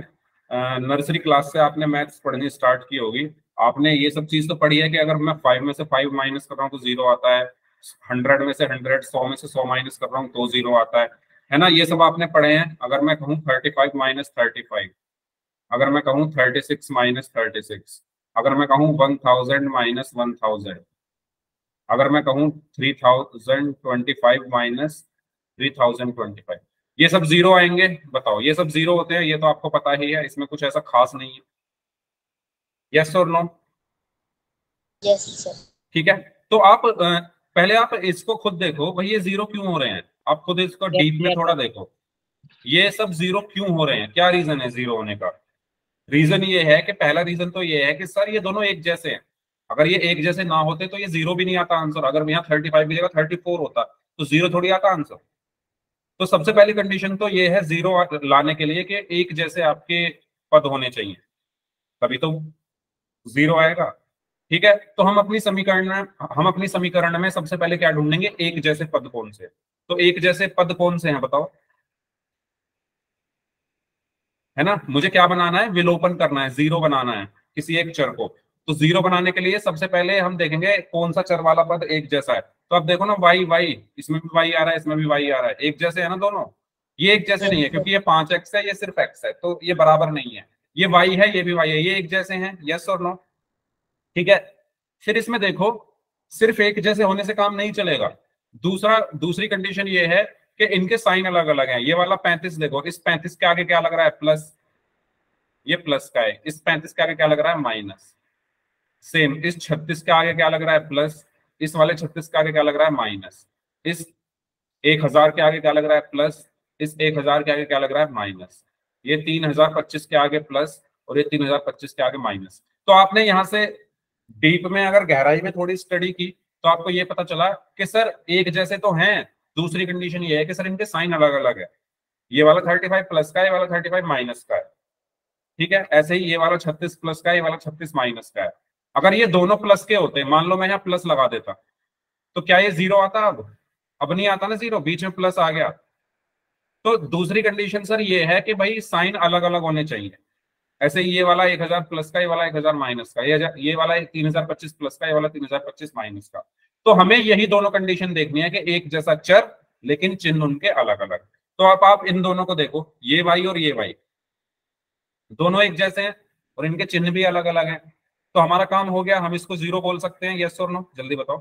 नर्सरी क्लास से आपने मैथ्स पढ़नी स्टार्ट की होगी। आपने ये सब चीज तो पढ़ी है कि अगर मैं 5 में से 5 माइनस कर रहा हूँ तो जीरो आता है। 100 में से 100, 100 में से 100 माइनस कर रहा हूँ तो जीरो आता है ना? ये सब आपने पढ़े हैं। अगर मैं कहूँ 35 माइनस 35, अगर मैं कहूँ 36 माइनस 36, अगर मैं कहूँ 1000 माइनस 1000, अगर मैं कहूँ 3025 माइनस 3025, ये सब जीरो आएंगे। बताओ, ये सब जीरो होते हैं, ये तो आपको पता ही है, इसमें कुछ ऐसा खास नहीं है। यस और नो? Yes sir. ठीक है, तो आप पहले आप इसको खुद देखो भाई, ये जीरो क्यों हो रहे हैं। आप खुद इसको डीप में थोड़ा देखो, ये सब जीरो क्यों हो रहे हैं, क्या रीजन है जीरो होने का? रीजन ये है कि पहला रीजन तो ये है कि सर ये दोनों एक जैसे हैं। अगर ये एक जैसे ना होते तो ये जीरो भी नहीं आता आंसर। अगर यहाँ 35 की जगह 34 होता तो जीरो थोड़ी आता आंसर। तो सबसे पहली कंडीशन तो ये है जीरो लाने के लिए कि एक जैसे आपके पद होने चाहिए, तभी तो जीरो आएगा। ठीक है, तो हम अपनी समीकरण में सबसे पहले क्या ढूंढेंगे? एक जैसे पद कौन से। तो एक जैसे पद कौन से हैं बताओ, है ना? मुझे क्या बनाना है? विलोपन करना है, जीरो बनाना है किसी एक चर को। तो जीरो बनाने के लिए सबसे पहले हम देखेंगे कौन सा चर वाला पद एक जैसा है। तो अब देखो ना, वाई वाई, इसमें भी वाई आ रहा है, इसमें भी वाई आ रहा है, एक जैसे है ना दोनों? ये एक जैसे नहीं है क्योंकि ये 5x है, ये सिर्फ x है, तो ये बराबर नहीं है। ये y है, ये भी y है, ये एक जैसे हैं। यस और नो? ठीक है, फिर इसमें देखो, सिर्फ एक जैसे होने से काम नहीं चलेगा। दूसरी कंडीशन ये है कि इनके साइन अलग अलग हैं। ये वाला 35 देखो, इस 35 के आगे क्या लग रहा है प्लस, ये प्लस का है। इस 35 के आगे क्या लग रहा है माइनस। सेम इस 36 के आगे क्या लग रहा है प्लस, इस वाले 36 के आगे क्या लग रहा है माइनस। इस 1000 के आगे क्या लग रहा है प्लस, इस 1000 के आगे क्या लग रहा है माइनस। ये 3025 के आगे प्लस और ये 3025 के आगे माइनस। तो आपने यहां से डीप में अगर गहराई में थोड़ी स्टडी की तो आपको ये पता चला कि सर एक जैसे तो हैं। दूसरी कंडीशन ये है कि सर इनके साइन अलग अलग है। ये वाला 35 प्लस का है, ये वाला 35 माइनस का है। ठीक है, ऐसे ही ये वाला 36 प्लस का है, ये वाला 36 माइनस का है। अगर ये दोनों प्लस के होते, मान लो मैं यहाँ प्लस लगा देता, तो क्या ये जीरो आता? अब नहीं आता ना जीरो, बीच में प्लस आ गया। तो दूसरी कंडीशन सर ये है कि भाई साइन अलग अलग होने चाहिए। ऐसे ही ये वाला 1000 प्लस का, ये वाला 1000 माइनस का, ये वाला 3025 प्लस का, ये वाला 3025 माइनस का। तो हमें यही दोनों कंडीशन देखनी है कि एक जैसा चर लेकिन चिन्ह उनके अलग अलग। तो अब आप इन दोनों को देखो, ये y और ये y दोनों एक जैसे हैं और इनके चिन्ह भी अलग अलग हैं। तो हमारा काम हो गया, हम इसको जीरो बोल सकते हैं, यस और नो, जल्दी बताओ।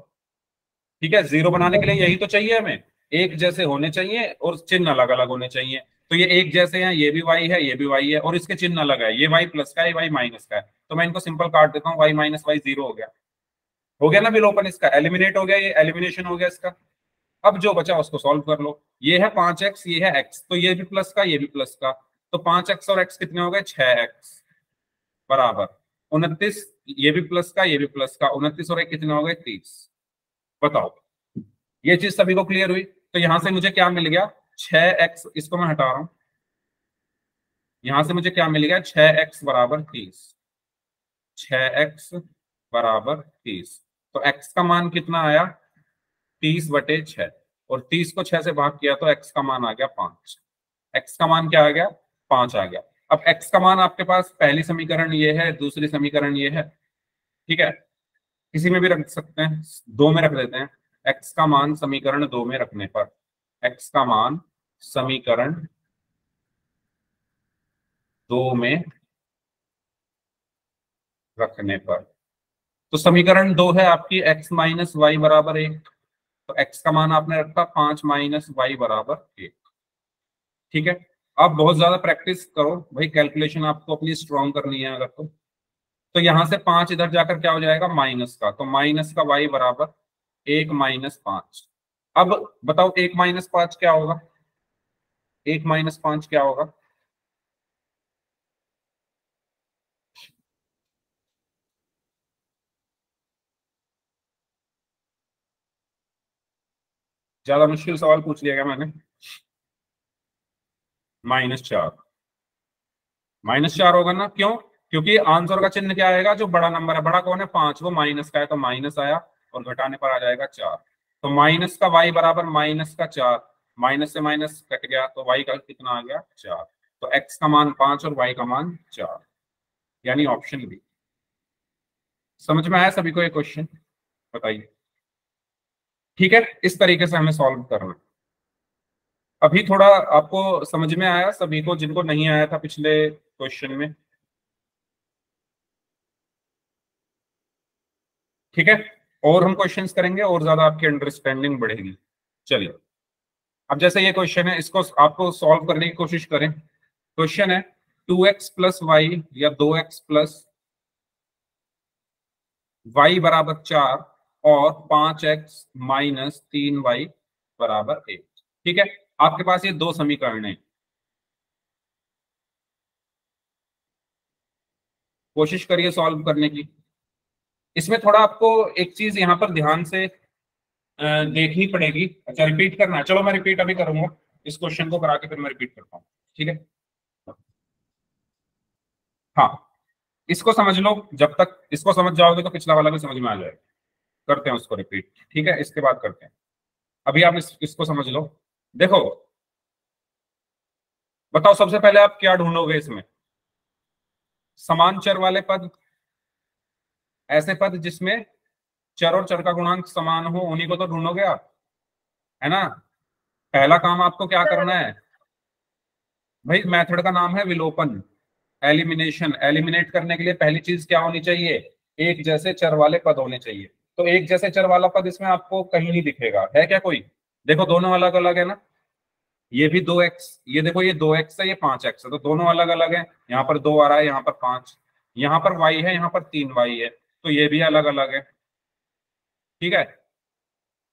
ठीक है, जीरो बनाने के लिए यही तो चाहिए हमें, एक जैसे होने चाहिए और चिन्ह अलग अलग होने चाहिए। तो ये एक जैसे हैं, ये भी y है, ये भी y है, और इसके चिन्ह अलग है, ये y प्लस का है, ये y माइनस का है। तो मैं इनको सिंपल काट देता हूँ, y माइनस y जीरो हो गया ना विलोपन, इसका एलिमिनेट हो गया, ये एलिमिनेशन हो गया इसका। अब जो बचा उसको सॉल्व कर लो। ये है 5x, ये है x, तो ये भी प्लस का, ये भी प्लस का। तो 5x और x कितने हो गए 6x बराबर 29। ये भी प्लस का, ये भी प्लस का, 29 और 1 कितने हो गए 30। बताओ, ये चीज सभी को क्लियर हुई? तो यहां से मुझे क्या मिल गया 6x, इसको मैं हटा रहा हूं। यहां से मुझे क्या मिल गया 6x बराबर 30, 6x बराबर 30। तो x का मान कितना आया 30/6, और 30 को 6 से भाग किया तो x का मान आ गया 5। x का मान क्या आ गया 5 आ गया। अब x का मान आपके पास पहली समीकरण ये है, दूसरी समीकरण ये है। ठीक है, किसी में भी रख सकते हैं, दो में रख देते हैं। x का मान समीकरण 2 में रखने पर, x का मान समीकरण 2 में रखने पर, तो समीकरण 2 है आपकी x माइनस वाई बराबर 1। तो x का मान आपने रखा 5 माइनस वाई बराबर 1। ठीक है, आप बहुत ज्यादा प्रैक्टिस करो भाई, कैलकुलेशन आपको अपनी स्ट्रॉन्ग करनी है अगर तो यहां से 5 इधर जाकर क्या हो जाएगा माइनस का, तो माइनस का y बराबर 1 माइनस 5। अब बताओ 1 माइनस 5 क्या होगा, 1 माइनस 5 क्या होगा? ज्यादा मुश्किल सवाल पूछ लिया गया मैंने। -4, -4 होगा ना, क्यों? क्योंकि आंसर का चिन्ह क्या आएगा, जो बड़ा नंबर है, बड़ा कौन है 5, वो माइनस का है, तो माइनस आया और घटाने पर आ जाएगा 4। तो माइनस का y बराबर माइनस का 4, माइनस से माइनस कट गया तो y का कितना आ गया 4। तो x का मान 5 और y का मान 4, यानी ऑप्शन बी। समझ में आया सभी को ये क्वेश्चन? बताइए। ठीक है, इस तरीके से हमें सॉल्व करना है। अभी थोड़ा आपको समझ में आया सभी को, जिनको नहीं आया था पिछले क्वेश्चन में? ठीक है, और हम क्वेश्चंस करेंगे और ज्यादा आपकी अंडरस्टैंडिंग बढ़ेगी। चलिए, अब जैसे ये क्वेश्चन है, इसको आपको सॉल्व करने की कोशिश करें। क्वेश्चन है 2x प्लस वाई या 2x प्लस वाई बराबर 4 और 5x माइनस 3y बराबर 1। ठीक है, आपके पास ये दो समीकरण है। कोशिश करिए सॉल्व करने की। इसमें थोड़ा आपको एक चीज यहाँ पर ध्यान से देखनी पड़ेगी। अच्छा, रिपीट करना है, चलो मैं रिपीट अभी करूंगा, इस क्वेश्चन को करा के फिर मैं रिपीट करता हूँ। ठीक है, हाँ, इसको समझ लो, जब तक इसको समझ जाओगे तो पिछला वाला भी समझ में आ जाएगा। करते हैं उसको रिपीट, ठीक है, इसके बाद करते हैं। अभी आप इसको समझ लो। देखो, बताओ सबसे पहले आप क्या ढूंढोगे इसमें? समान चर वाले पद, ऐसे पद जिसमें चर और चर का गुणांक समान हो, उन्हीं को तो ढूंढोगे आप, है ना? पहला काम आपको क्या करना है भाई, मेथड का नाम है विलोपन, एलिमिनेशन। एलिमिनेट करने के लिए पहली चीज क्या होनी चाहिए, एक जैसे चर वाले पद होने चाहिए। तो एक जैसे चर वाला पद इसमें आपको कहीं नहीं दिखेगा, है क्या कोई? देखो दोनों अलग अलग है ना, ये भी 2x, ये देखो ये 2x है, ये 5x है, तो दोनों अलग अलग है। यहाँ पर 2 आ रहा है, यहाँ पर 5, यहाँ पर y है, यहाँ पर 3y है, तो ये भी अलग अलग है। ठीक है,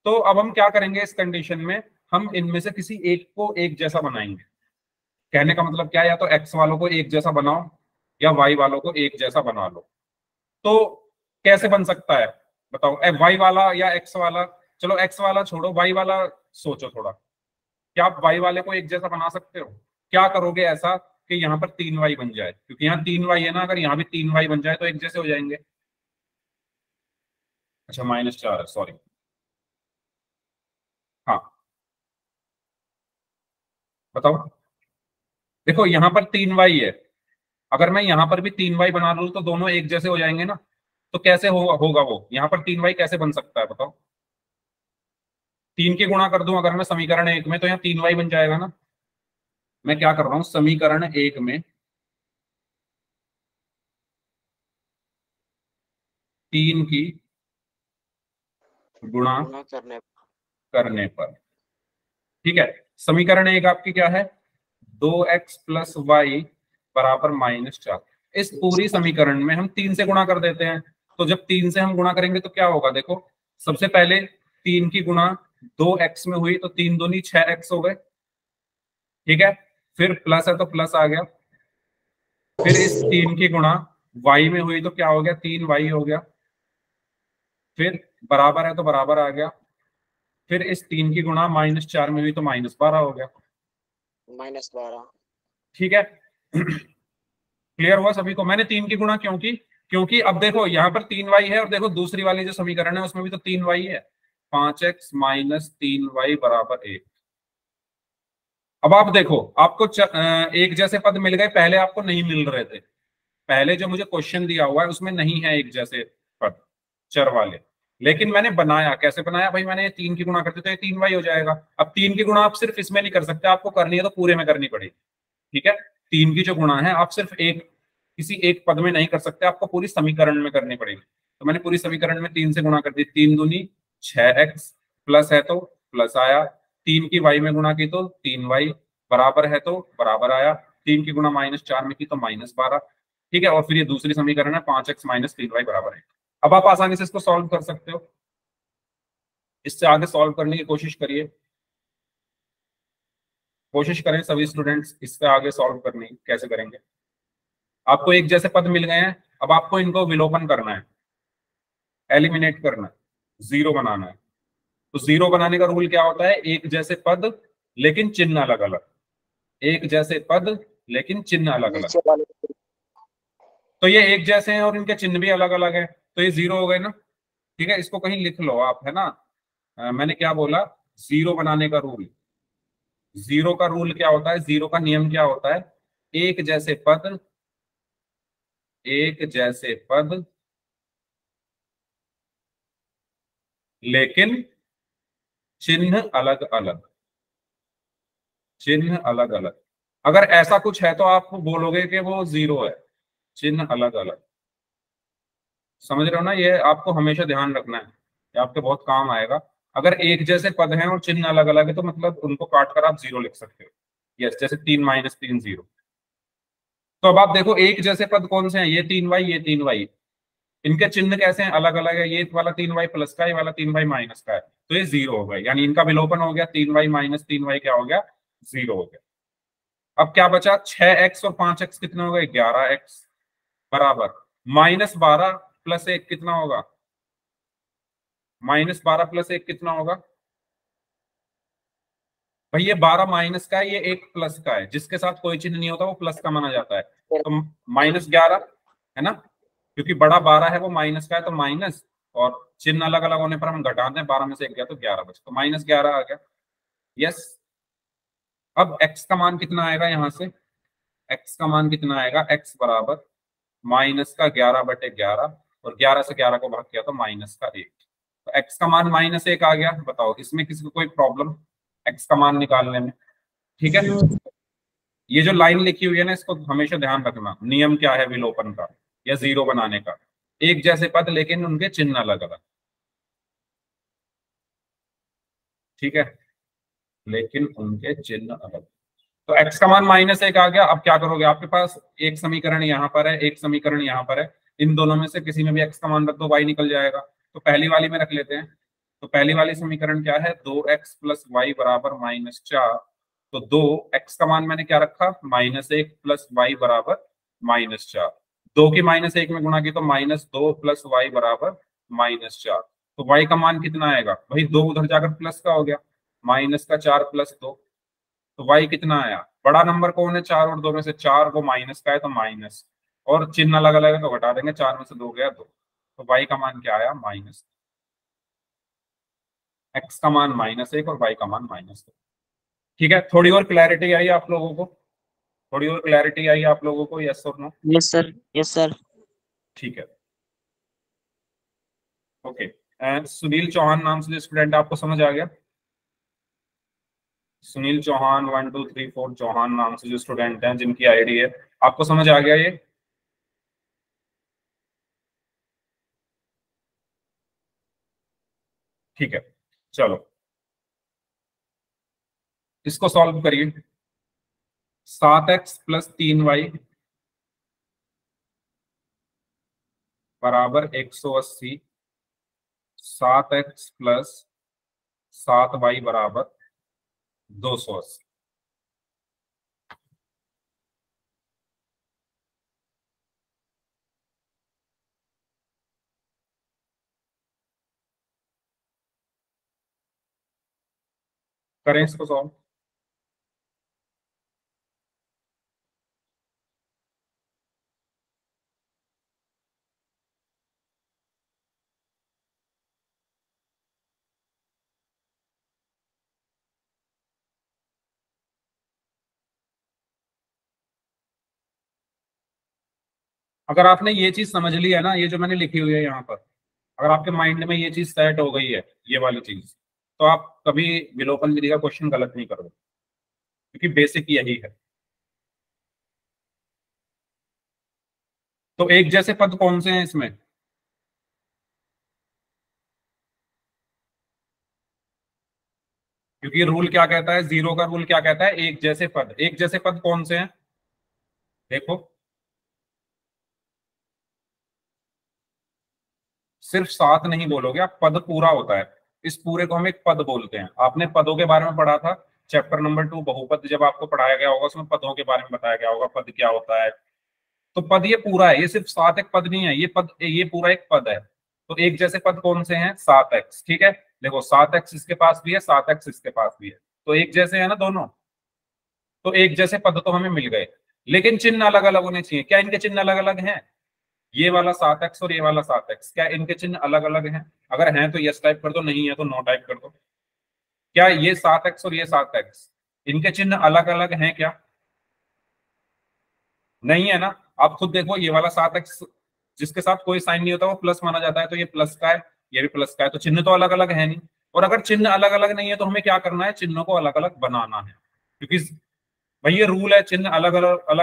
तो अब हम क्या करेंगे इस कंडीशन में, हम इनमें से किसी एक को एक जैसा बनाएंगे। कहने का मतलब क्या है, या तो x वालों को एक जैसा बनाओ या y वालों को एक जैसा बना लो। तो कैसे बन सकता है बताओ, y वाला या x वाला? चलो x वाला छोड़ो, y वाला सोचो थोड़ा। क्या आप y वाले को एक जैसा बना सकते हो? क्या करोगे ऐसा कि यहाँ पर 3y बन जाए, क्योंकि यहाँ 3y है ना, अगर यहाँ भी 3y बन जाए तो एक जैसे हो जाएंगे। अच्छा -4 है, सॉरी। हाँ बताओ। देखो यहाँ पर 3y है, अगर मैं यहाँ पर भी 3y बना लूँ तो दोनों एक जैसे हो जाएंगे ना। तो कैसे होगा वो, यहाँ पर 3y कैसे बन सकता है बताओ? 3 की गुणा कर दूं अगर मैं समीकरण 1 में, तो यहाँ 3y बन जाएगा ना। मैं क्या कर रहा हूँ, समीकरण 1 में 3 की गुणा गुणा करने पर, ठीक है, समीकरण 1 आपकी क्या है, 2x प्लस वाई बराबर -4। इस पूरी समीकरण में हम 3 से गुणा कर देते हैं। तो जब 3 से हम गुणा करेंगे तो क्या होगा, देखो सबसे पहले 3 की गुणा 2x में हुई तो 3 दूनी 6x हो गए, ठीक है। फिर प्लस है तो प्लस आ गया, फिर इस 3 की गुणा y में हुई तो क्या हो गया, 3y हो गया। फिर बराबर है तो बराबर आ गया, फिर इस 3 की गुणा -4 में हुई तो -12 हो गया, -12। ठीक है। क्लियर हुआ सभी को? मैंने 3 की गुणा क्यों की, क्योंकि अब देखो यहाँ पर 3y है, और देखो दूसरी वाली जो समीकरण है उसमें भी तो 3y है। 5x माइनस 3y बराबर 1। अब आप देखो, आपको एक जैसे पद मिल गए, पहले आपको नहीं मिल रहे थे। पहले जो मुझे क्वेश्चन दिया हुआ है उसमें नहीं है एक जैसे पद चर वाले, लेकिन मैंने बनाया, कैसे बनाया भाई, मैंने 3 की गुणा करते तो ये 3y हो जाएगा। अब 3 की गुणा आप सिर्फ इसमें नहीं कर सकते, आपको करनी है तो पूरे में करनी पड़ेगी, ठीक है। 3 की जो गुणा है आप सिर्फ एक किसी एक पद में नहीं कर सकते, आपको पूरी समीकरण में करनी पड़ेगी। तो मैंने पूरी समीकरण में 3 से गुणा कर दी, 3 दूनी 6x, प्लस है तो प्लस आया, 3 की y में गुणा की तो 3y, बराबर है तो बराबर आया, 3 की गुणा -4 में की तो -12, ठीक है। और फिर ये दूसरी समीकरण है 5x माइनस 3y बराबर है। अब आप आसानी से इसको सॉल्व कर सकते हो, इससे आगे सॉल्व करने की कोशिश करिए, कोशिश करें सभी स्टूडेंट्स इससे आगे सॉल्व करने की। कैसे करेंगे, आपको एक जैसे पद मिल गए हैं, अब आपको इनको विलोपन करना है, एलिमिनेट करना है, जीरो बनाना है। तो जीरो बनाने का रूल क्या होता है, एक जैसे पद लेकिन चिन्ह अलग अलग, एक जैसे पद लेकिन चिन्ह अलग अलग। नीचे वाले तो ये एक जैसे हैं और इनके चिन्ह भी अलग अलग है, तो ये जीरो हो गए ना, ठीक है। इसको कहीं लिख लो आप, है ना। मैंने क्या बोला, जीरो बनाने का रूल, जीरो का रूल क्या होता है, जीरो का नियम क्या होता है, एक जैसे पद, एक जैसे पद लेकिन चिन्ह अलग अलग, चिन्ह अलग अलग। अगर ऐसा कुछ है तो आप बोलोगे कि वो जीरो है, चिन्ह अलग अलग। समझ रहे हो ना, ये आपको हमेशा ध्यान रखना है, ये आपके बहुत काम आएगा। अगर एक जैसे पद हैं और चिन्ह अलग अलग है तो मतलब उनको काट कर आप जीरो लिख सकते हो। यस, जैसे 3 - 3 0। तो अब आप देखो एक जैसे पद कौन से हैं, ये 3y, ये 3y, इनके चिन्ह कैसे हैं, अलग अलग है। ये वाला 3y प्लस का, ये वाला 3y माइनस का है, तो ये जीरो हो गया, यानी इनका विलोपन हो गया। 3y माइनस 3y क्या हो गया, जीरो हो गया। अब क्या बचा, 6x और 5x कितने हो गए, 11x, बराबर -12 प्लस 1 कितना होगा, -12 प्लस 1 कितना होगा भाई, ये 12 माइनस का है, ये 1 प्लस का है, जिसके साथ कोई चिन्ह नहीं होता वो प्लस का माना जाता है। तो -11 है ना, क्योंकि बड़ा 12 है वो माइनस का है, तो माइनस, और चिन्ह अलग अलग होने पर हम घटाते हैं, 12 में से 1 गया तो 11 बचा, तो -11 आ गया। यस, अब x का मान कितना आएगा, यहाँ से x का मान कितना आएगा, x बराबर माइनस का 11/11, और 11 से 11 को भाग किया तो -1। तो x का मान -1 आ गया। बताओ इसमें किसी को कोई प्रॉब्लम x का मान निकालने में, ठीक है। ये जो लाइन लिखी हुई है ना, इसको हमेशा ध्यान रखना, नियम क्या है विलोपन का या जीरो बनाने का, एक जैसे पद लेकिन उनके चिन्ह अलग अलग। ठीक है, लेकिन उनके चिन्ह अलग। तो x का मान -1 आ गया। अब क्या करोगे, आपके पास एक समीकरण यहाँ पर है, एक समीकरण यहाँ पर है, इन दोनों में से किसी में भी x का मान रख दो, y निकल जाएगा। तो पहली वाली में रख लेते हैं। तो पहली वाली समीकरण क्या है, 2x + y बराबर -4। तो 2x का मान मैंने क्या रखा, -1 + y बराबर -4। 2 की -1 में गुणा की तो -2 + y बराबर -4। तो y का मान कितना आएगा भाई, 2 उधर जाकर प्लस का हो गया, -4 + 2। तो y कितना आया, बड़ा नंबर कौन है, 4 और 2 में से 4, वो माइनस का है तो माइनस, और चिन्ह अलग अलग है तो घटा देंगे, 4 में से 2 गया 2। तो y का मान क्या आया, -, x का मान -1 और y का मान -2। ठीक है, थोड़ी और क्लैरिटी आई आप लोगों को, थोड़ी और क्लैरिटी आई आप लोगों को, यस और no? Yes sir, yes sir. ठीक है, ओके। सुनील चौहान नाम से जो स्टूडेंट आपको समझ आ गया, सुनील चौहान 1 2 3 4 चौहान नाम से जो स्टूडेंट हैं जिनकी आईडी है, आपको समझ आ गया ये? ठीक है, चलो इसको सॉल्व करिए। 7x + 3y बराबर 180, 7x + 7y बराबर 280। करें इसको सॉल्व। अगर आपने ये चीज समझ ली है ना, ये जो मैंने लिखी हुई है यहाँ पर, अगर आपके माइंड में ये चीज सेट हो गई है, ये वाली चीज, तो आप कभी विलोपन विधि का क्वेश्चन गलत नहीं करोगे, क्योंकि बेसिक यही है। तो एक जैसे पद कौन से हैं इसमें, क्योंकि रूल क्या कहता है, जीरो का रूल क्या कहता है, एक जैसे पद। एक जैसे पद कौन से हैं, देखो, सिर्फ सात नहीं बोलोगे आप, पद पूरा होता है। इस पूरे को हम एक पद बोलते हैं। आपने पदों के बारे में पढ़ा था, चैप्टर नंबर 2 बहुपद जब आपको पढ़ाया गया होगा, उसमें पदों के बारे में बताया गया होगा, पद क्या होता है। तो पद ये पूरा है, ये सिर्फ सात एक पद नहीं है, ये पद, ये पूरा एक पद है। तो एक जैसे पद कौन से हैं, 7x। ठीक है, देखो 7x इसके पास भी है, 7x इसके पास भी है, तो एक जैसे है ना दोनों। तो एक जैसे पद तो हमें मिल गए, लेकिन चिन्ह अलग अलग होने चाहिए। क्या इनके चिन्ह अलग अलग हैं, ये वाला 7x और ये वाला 7x, क्या इनके चिन्ह अलग अलग हैं? अगर हैं तो यस टाइप कर दो, नहीं है तो नो टाइप कर दो। क्या ये 7x और ये 7x, इनके चिन्ह अलग अलग हैं क्या? नहीं है ना। आप खुद देखो, ये वाला 7x जिसके साथ कोई साइन नहीं होता वो प्लस माना जाता है, तो ये प्लस का है, ये भी प्लस का है, तो चिन्ह तो अलग अलग है नहीं। और अगर चिन्ह अलग अलग नहीं है तो हमें क्या करना है, चिन्हों को अलग अलग बनाना है, क्योंकि भाई ये रूल है, चिन्ह अलग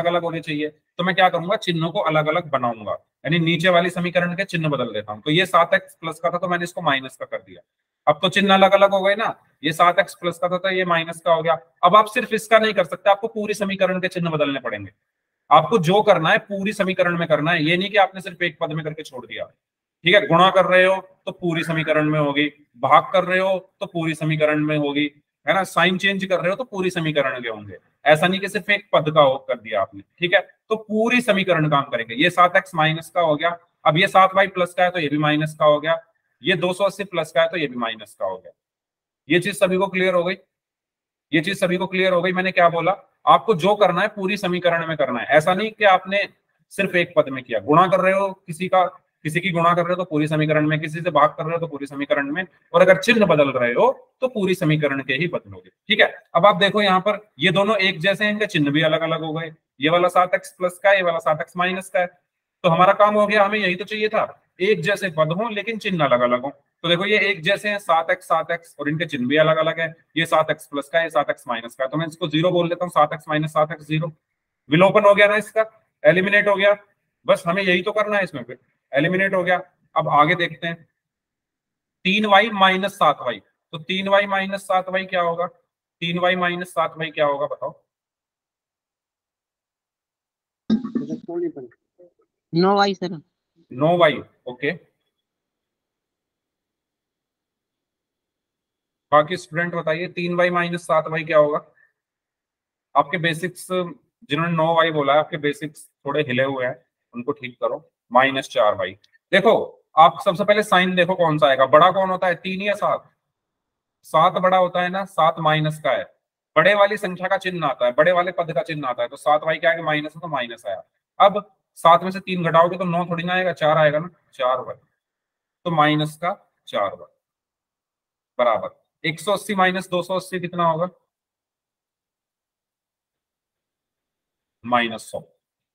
अलग होने चाहिए। तो मैं क्या करूंगा, चिन्हों को अलग अलग बनाऊंगा, यानी नीचे वाली समीकरण के चिन्ह बदल देता हूं। तो ये 7x प्लस का था तो मैंने इसको माइनस का कर दिया। अब तो चिन्ह अलग अलग हो गए ना, ये 7x प्लस का था तो ये माइनस का हो गया। अब आप सिर्फ इसका नहीं कर सकते, आपको पूरी समीकरण के चिन्ह बदलने पड़ेंगे। आपको जो करना है पूरी समीकरण में करना है, ये नहीं कि आपने सिर्फ एक पद में करके छोड़ दिया। ठीक है, गुणा कर रहे हो तो पूरी समीकरण में होगी, भाग कर रहे हो तो पूरी समीकरण में होगी, है ना, साइन चेंज कर रहे हो तो पूरी समीकरण के होंगे। ऐसा नहीं कि सिर्फ एक पद का हो कर दिया आपने। ठीक है, तो पूरी समीकरण काम करेंगे। ये 7x माइनस का हो गया, अब ये 7y प्लस का है तो ये भी माइनस का हो गया, ये 280 प्लस का है तो ये भी माइनस का हो गया। ये चीज सभी को क्लियर हो गई, ये चीज सभी को क्लियर हो गई। मैंने क्या बोला, आपको जो करना है पूरी समीकरण में करना है। ऐसा नहीं कि आपने सिर्फ एक पद में किया, गुणा कर रहे हो किसी का, किसी की गुणा कर रहे हो तो पूरी समीकरण में, किसी से भाग कर रहे हो तो पूरी समीकरण में, और अगर चिन्ह बदल रहे हो तो पूरी समीकरण के ही बदलोगे। ठीक है, अब आप देखो यहाँ पर ये दोनों एक जैसे हैं, इनके चिन्ह भी अलग अलग हो गए। ये वाला 7x प्लस का है, ये वाला 7x माइनस का है। तो हमारा काम हो गया, हमें यही तो चाहिए था, एक जैसे पद हो लेकिन चिन्ह अलग अलग हो। तो देखो ये एक जैसे हैं 7x और इनके चिन्ह भी अलग अलग है। ये 7x प्लस का है, ये 7x माइनस का है, तो मैं इसको जीरो बोल देता हूँ, 7x माइनस 7x जीरो। विलोपन हो गया ना इसका, एलिमिनेट हो गया। बस हमें यही तो करना है इसमें, फिर एलिमिनेट हो गया। अब आगे देखते हैं, 3y माइनस 7y। तो 3y माइनस 7y क्या होगा? 3y माइनस 7y क्या होगा बताओ? 9y sir. 9y। ओके, बाकी स्टूडेंट बताइए 3y माइनस 7y क्या होगा? आपके बेसिक्स, जिन्होंने 9y बोला है, आपके बेसिक्स थोड़े हिले हुए हैं, उनको ठीक करो। -4y। देखो, आप सबसे पहले साइन देखो कौन सा आएगा। बड़ा कौन होता है, 3 या 7? 7 बड़ा होता है ना, 7 माइनस का है। बड़े वाली संख्या का चिन्ह आता है, बड़े वाले पद का चिन्ह आता है, तो 7y क्या है, माइनस है तो माइनस आया। अब 7 में से 3 घटाओगे तो 9 थोड़ी ना आएगा, 4 आएगा ना, 4y। तो माइनस का 4y बराबर 180 माइनस 280 कितना होगा? -100।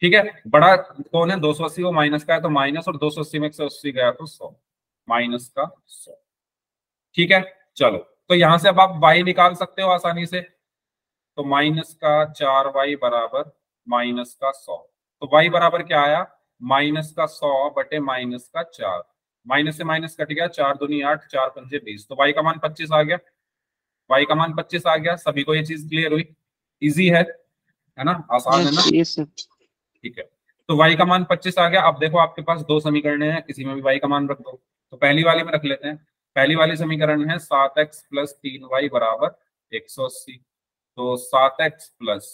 ठीक है, बड़ा कौन है, 280, वो माइनस का है तो माइनस, और 280 में 180 गया तो 100, माइनस का 100। ठीक है, चलो, तो यहां से अब आप y निकाल सकते हो आसानी से। तो माइनस का 4y बराबर माइनस का 100। तो y बराबर क्या आया, माइनस का 100 बटे माइनस का 4। माइनस से माइनस कट गया, 4 दूनी 8, 4 पंजे 20, तो y का मान 25 आ गया। y का मान 25 आ गया। सभी को ये चीज क्लियर हुई? इजी है ना, आसान है ना? Yes sir. ठीक है, तो y का मान 25 आ गया। अब देखो आपके पास दो समीकरण हैं, किसी में भी y का मान रख दो। तो पहली वाली में रख लेते हैं। पहली वाली समीकरण है 7x प्लस 3y बराबर 180। तो 7x प्लस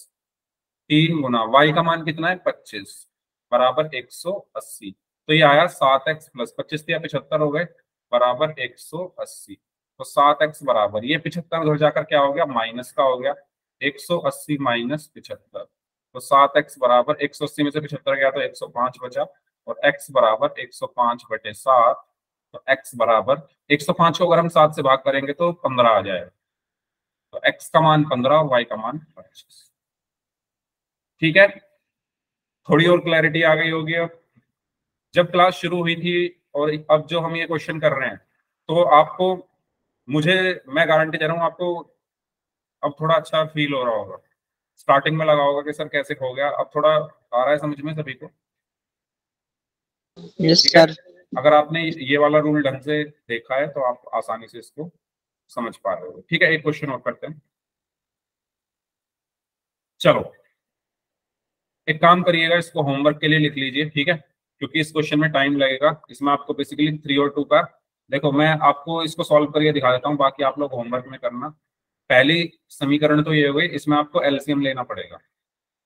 3 गुना y का मान कितना है, 25 बराबर 180। तो ये आया 7x प्लस 25 या 75 हो गए, बराबर 180। तो 7x बराबर, ये 75 उधर जाकर क्या हो गया, माइनस का हो गया, 180 माइनस 75। तो 7x बराबर 180 में से 75 गया तो 105 बचा, और x बराबर 105 बटे 7। तो x बराबर 105 को अगर हम 7 से भाग करेंगे तो 15 आ जाएगा। तो x का मान 15 और y का मान 25। ठीक है, थोड़ी और क्लैरिटी आ गई होगी अब। जब क्लास शुरू हुई थी और अब जो हम ये क्वेश्चन कर रहे हैं, तो आपको, मुझे, मैं गारंटी दे रहा हूँ आपको अब थोड़ा अच्छा फील हो रहा होगा। स्टार्टिंग में लगा होगा कि सर कैसे हो गया, अब थोड़ा आ रहा है समझ में सभी को? यस ठीक है, सर। अगर आपने ये वाला रूल ढंग से देखा है तो आप आसानी से इसको समझ पा रहे हो। ठीक है, एक क्वेश्चन और करते हैं। चलो, एक काम करिएगा, इसको होमवर्क के लिए लिख लीजिए, ठीक है, क्योंकि इस क्वेश्चन में टाइम लगेगा। इसमें आपको बेसिकली 3 और 2 का, देखो मैं आपको इसको सॉल्व करके दिखा देता हूँ, बाकी आप लोग होमवर्क में करना। पहली समीकरण तो ये हो गई, इसमें आपको एलसीएम लेना पड़ेगा।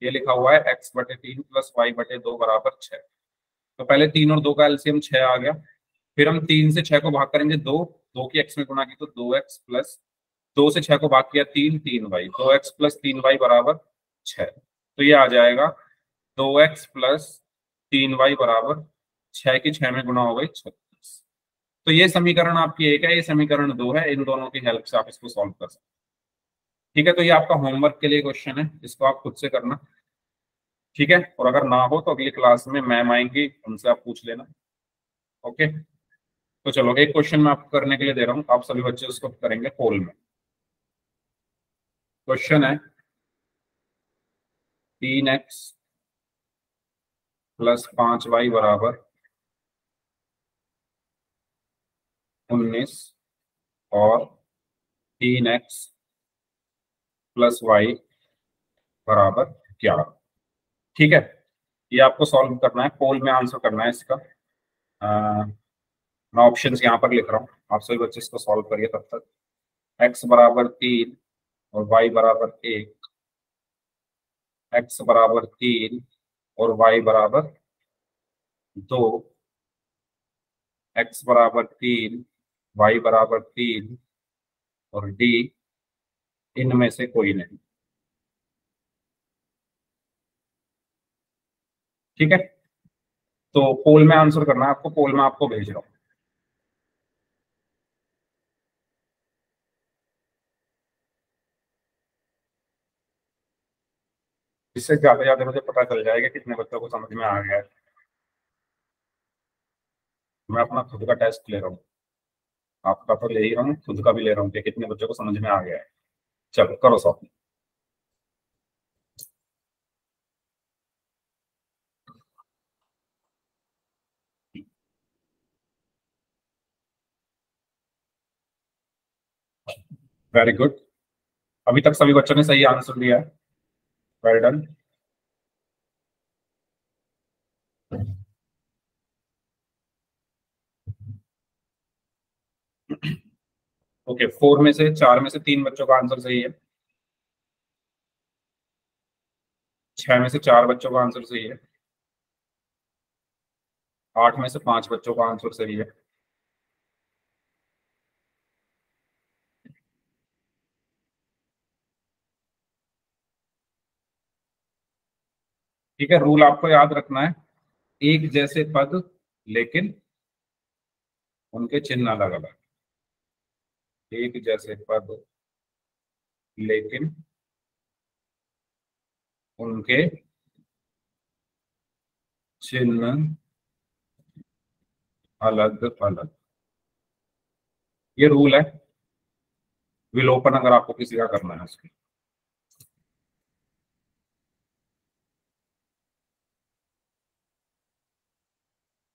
ये लिखा हुआ है x/3 प्लस y/2 बराबर 6। तो पहले 3 और 2 का एलसीएम 6 आ गया। फिर हम 3 से 6 को भाग करेंगे, 2 की x में गुणा की तो 2x प्लस 2 से 6 को भाग किया 3y, 2x प्लस 3y बराबर 6। तो ये आ जाएगा 2x प्लस 3y बराबर 6 की 6 में गुणा हो गई 36। तो ये समीकरण आपकी एक है, ये समीकरण 2 है। इन दोनों की हेल्प से आप इसको सॉल्व कर सकते हैं। ठीक है, तो ये आपका होमवर्क के लिए क्वेश्चन है, इसको आप खुद से करना। ठीक है, और अगर ना हो तो अगली क्लास में मैम आएंगी, उनसे आप पूछ लेना। ओके, तो चलो एक क्वेश्चन मैं आपको करने के लिए दे रहा हूँ, आप सभी बच्चे उसको करेंगे पोल में। क्वेश्चन है 3x प्लस 5y बराबर 19 और 3x प्लस वाई बराबर 11। ठीक है, ये आपको सॉल्व करना है, पोल में आंसर करना है इसका। मैं ऑप्शंस यहाँ पर लिख रहा हूँ, आप सभी बच्चे इसको सॉल्व करिए तब तक। x बराबर 3 और y बराबर 1, x बराबर 3 और y बराबर 2, x बराबर 3, y बराबर 3 और d इनमें से कोई नहीं। ठीक है, तो पोल में आंसर करना है आपको, पोल में आपको भेज रहा हूँ। इससे ज्यादा ज्यादा मुझे पता चल जाएगा कितने बच्चों को समझ में आ गया है। मैं अपना खुद का टेस्ट ले रहा हूँ, आपका तो ले ही रहा हूँ, खुद का भी ले रहा हूँ कि कितने बच्चों को समझ में आ गया है। चलो करो सॉल्व। वेरी गुड, अभी तक सभी बच्चों ने सही आंसर दिया है, वेल डन। ओके, 4 में से 4 में से 3 बच्चों का आंसर सही है, 6 में से 4 बच्चों का आंसर सही है, 8 में से 5 बच्चों का आंसर सही है। ठीक है, रूल आपको याद रखना है, एक जैसे पद लेकिन उनके चिन्ह अलग अलग, एक जैसे पद लेकिन उनके चिन्ह अलग अलग, ये रूल है, विलोपन अगर आपको किसी का करना है उसकी।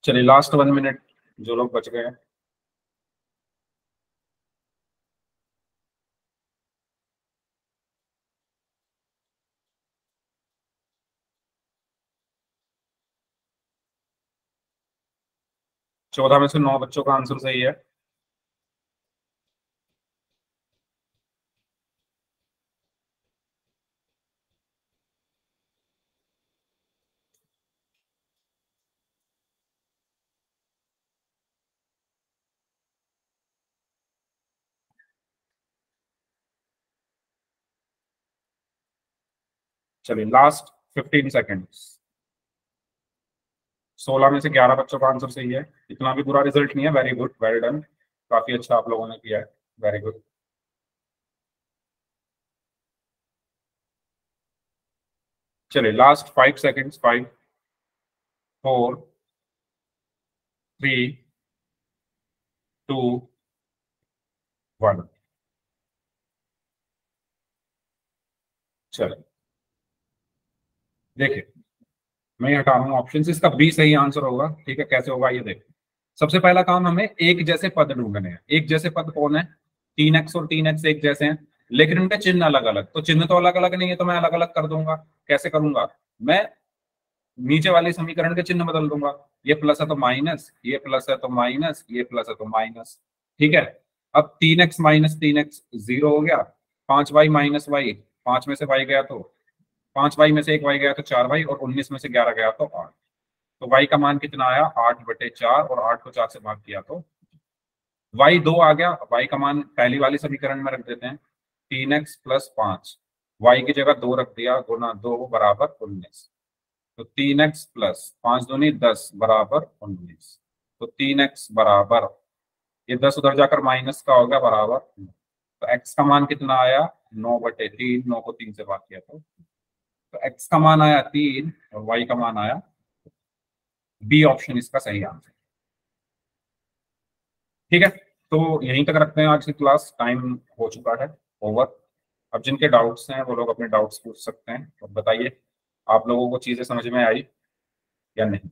चलिए लास्ट 1 मिनट जो लोग बच गए हैं। चौदह में से 9 बच्चों का आंसर सही है, चलिए लास्ट 15 सेकेंड्स। 16 में से 11 बच्चों का आंसर सही है, इतना भी बुरा रिजल्ट नहीं है, वेरी गुड, वेल डन, काफी अच्छा आप लोगों ने किया है, वेरी गुड। चलिए लास्ट 5 सेकेंड्स, 5 4 3 2 1। चलिए देखिए, मैं ये हटा रहा हूँ ऑप्शन, इसका बी सही आंसर होगा। ठीक है, कैसे होगा ये देखो। सबसे पहला काम, हमें एक जैसे पद ढूंढने हैं। एक जैसे पद कौन है, 3x और 3x एक जैसे हैं, लेकिन उनके चिन्ह अलग अलग, तो चिन्ह तो अलग अलग नहीं है, तो मैं अलग अलग कर दूंगा। कैसे करूंगा, मैं नीचे वाले समीकरण के चिन्ह बदल दूंगा, ये प्लस है तो माइनस, ये प्लस है तो माइनस, ये प्लस है तो माइनस। ठीक है, अब 3x माइनस 3x 0 हो गया, 5y माइनस वाई, 5 में से y गया तो 5y में से एक y गया तो 4y, और 19 में से 11 गया तो 8। तो y का मान कितना आया, 8/4, और 8 को 4 से भाग किया तो y 2 आ गया। y का मान पहली वाली समीकरण में रख देते हैं, 3x प्लस 5, y की जगह 2 रख दिया, गुना 2 बराबर 19, तो 3x प्लस 5 दूनी 10 बराबर 19, तो 3x बराबर, ये 10 उधर जाकर माइनस का होगा बराबर, तो x का मान कितना आया, 9/3, 9 को 3 से भाग किया तो x का मान आया 3 और y का मान आया, बी ऑप्शन इसका सही आंसर। ठीक है, तो यहीं तक रखते हैं आज की क्लास, टाइम हो चुका है ओवर। अब जिनके डाउट्स हैं वो लोग अपने डाउट्स पूछ सकते हैं, और बताइए आप लोगों को चीजें समझ में आई या नहीं।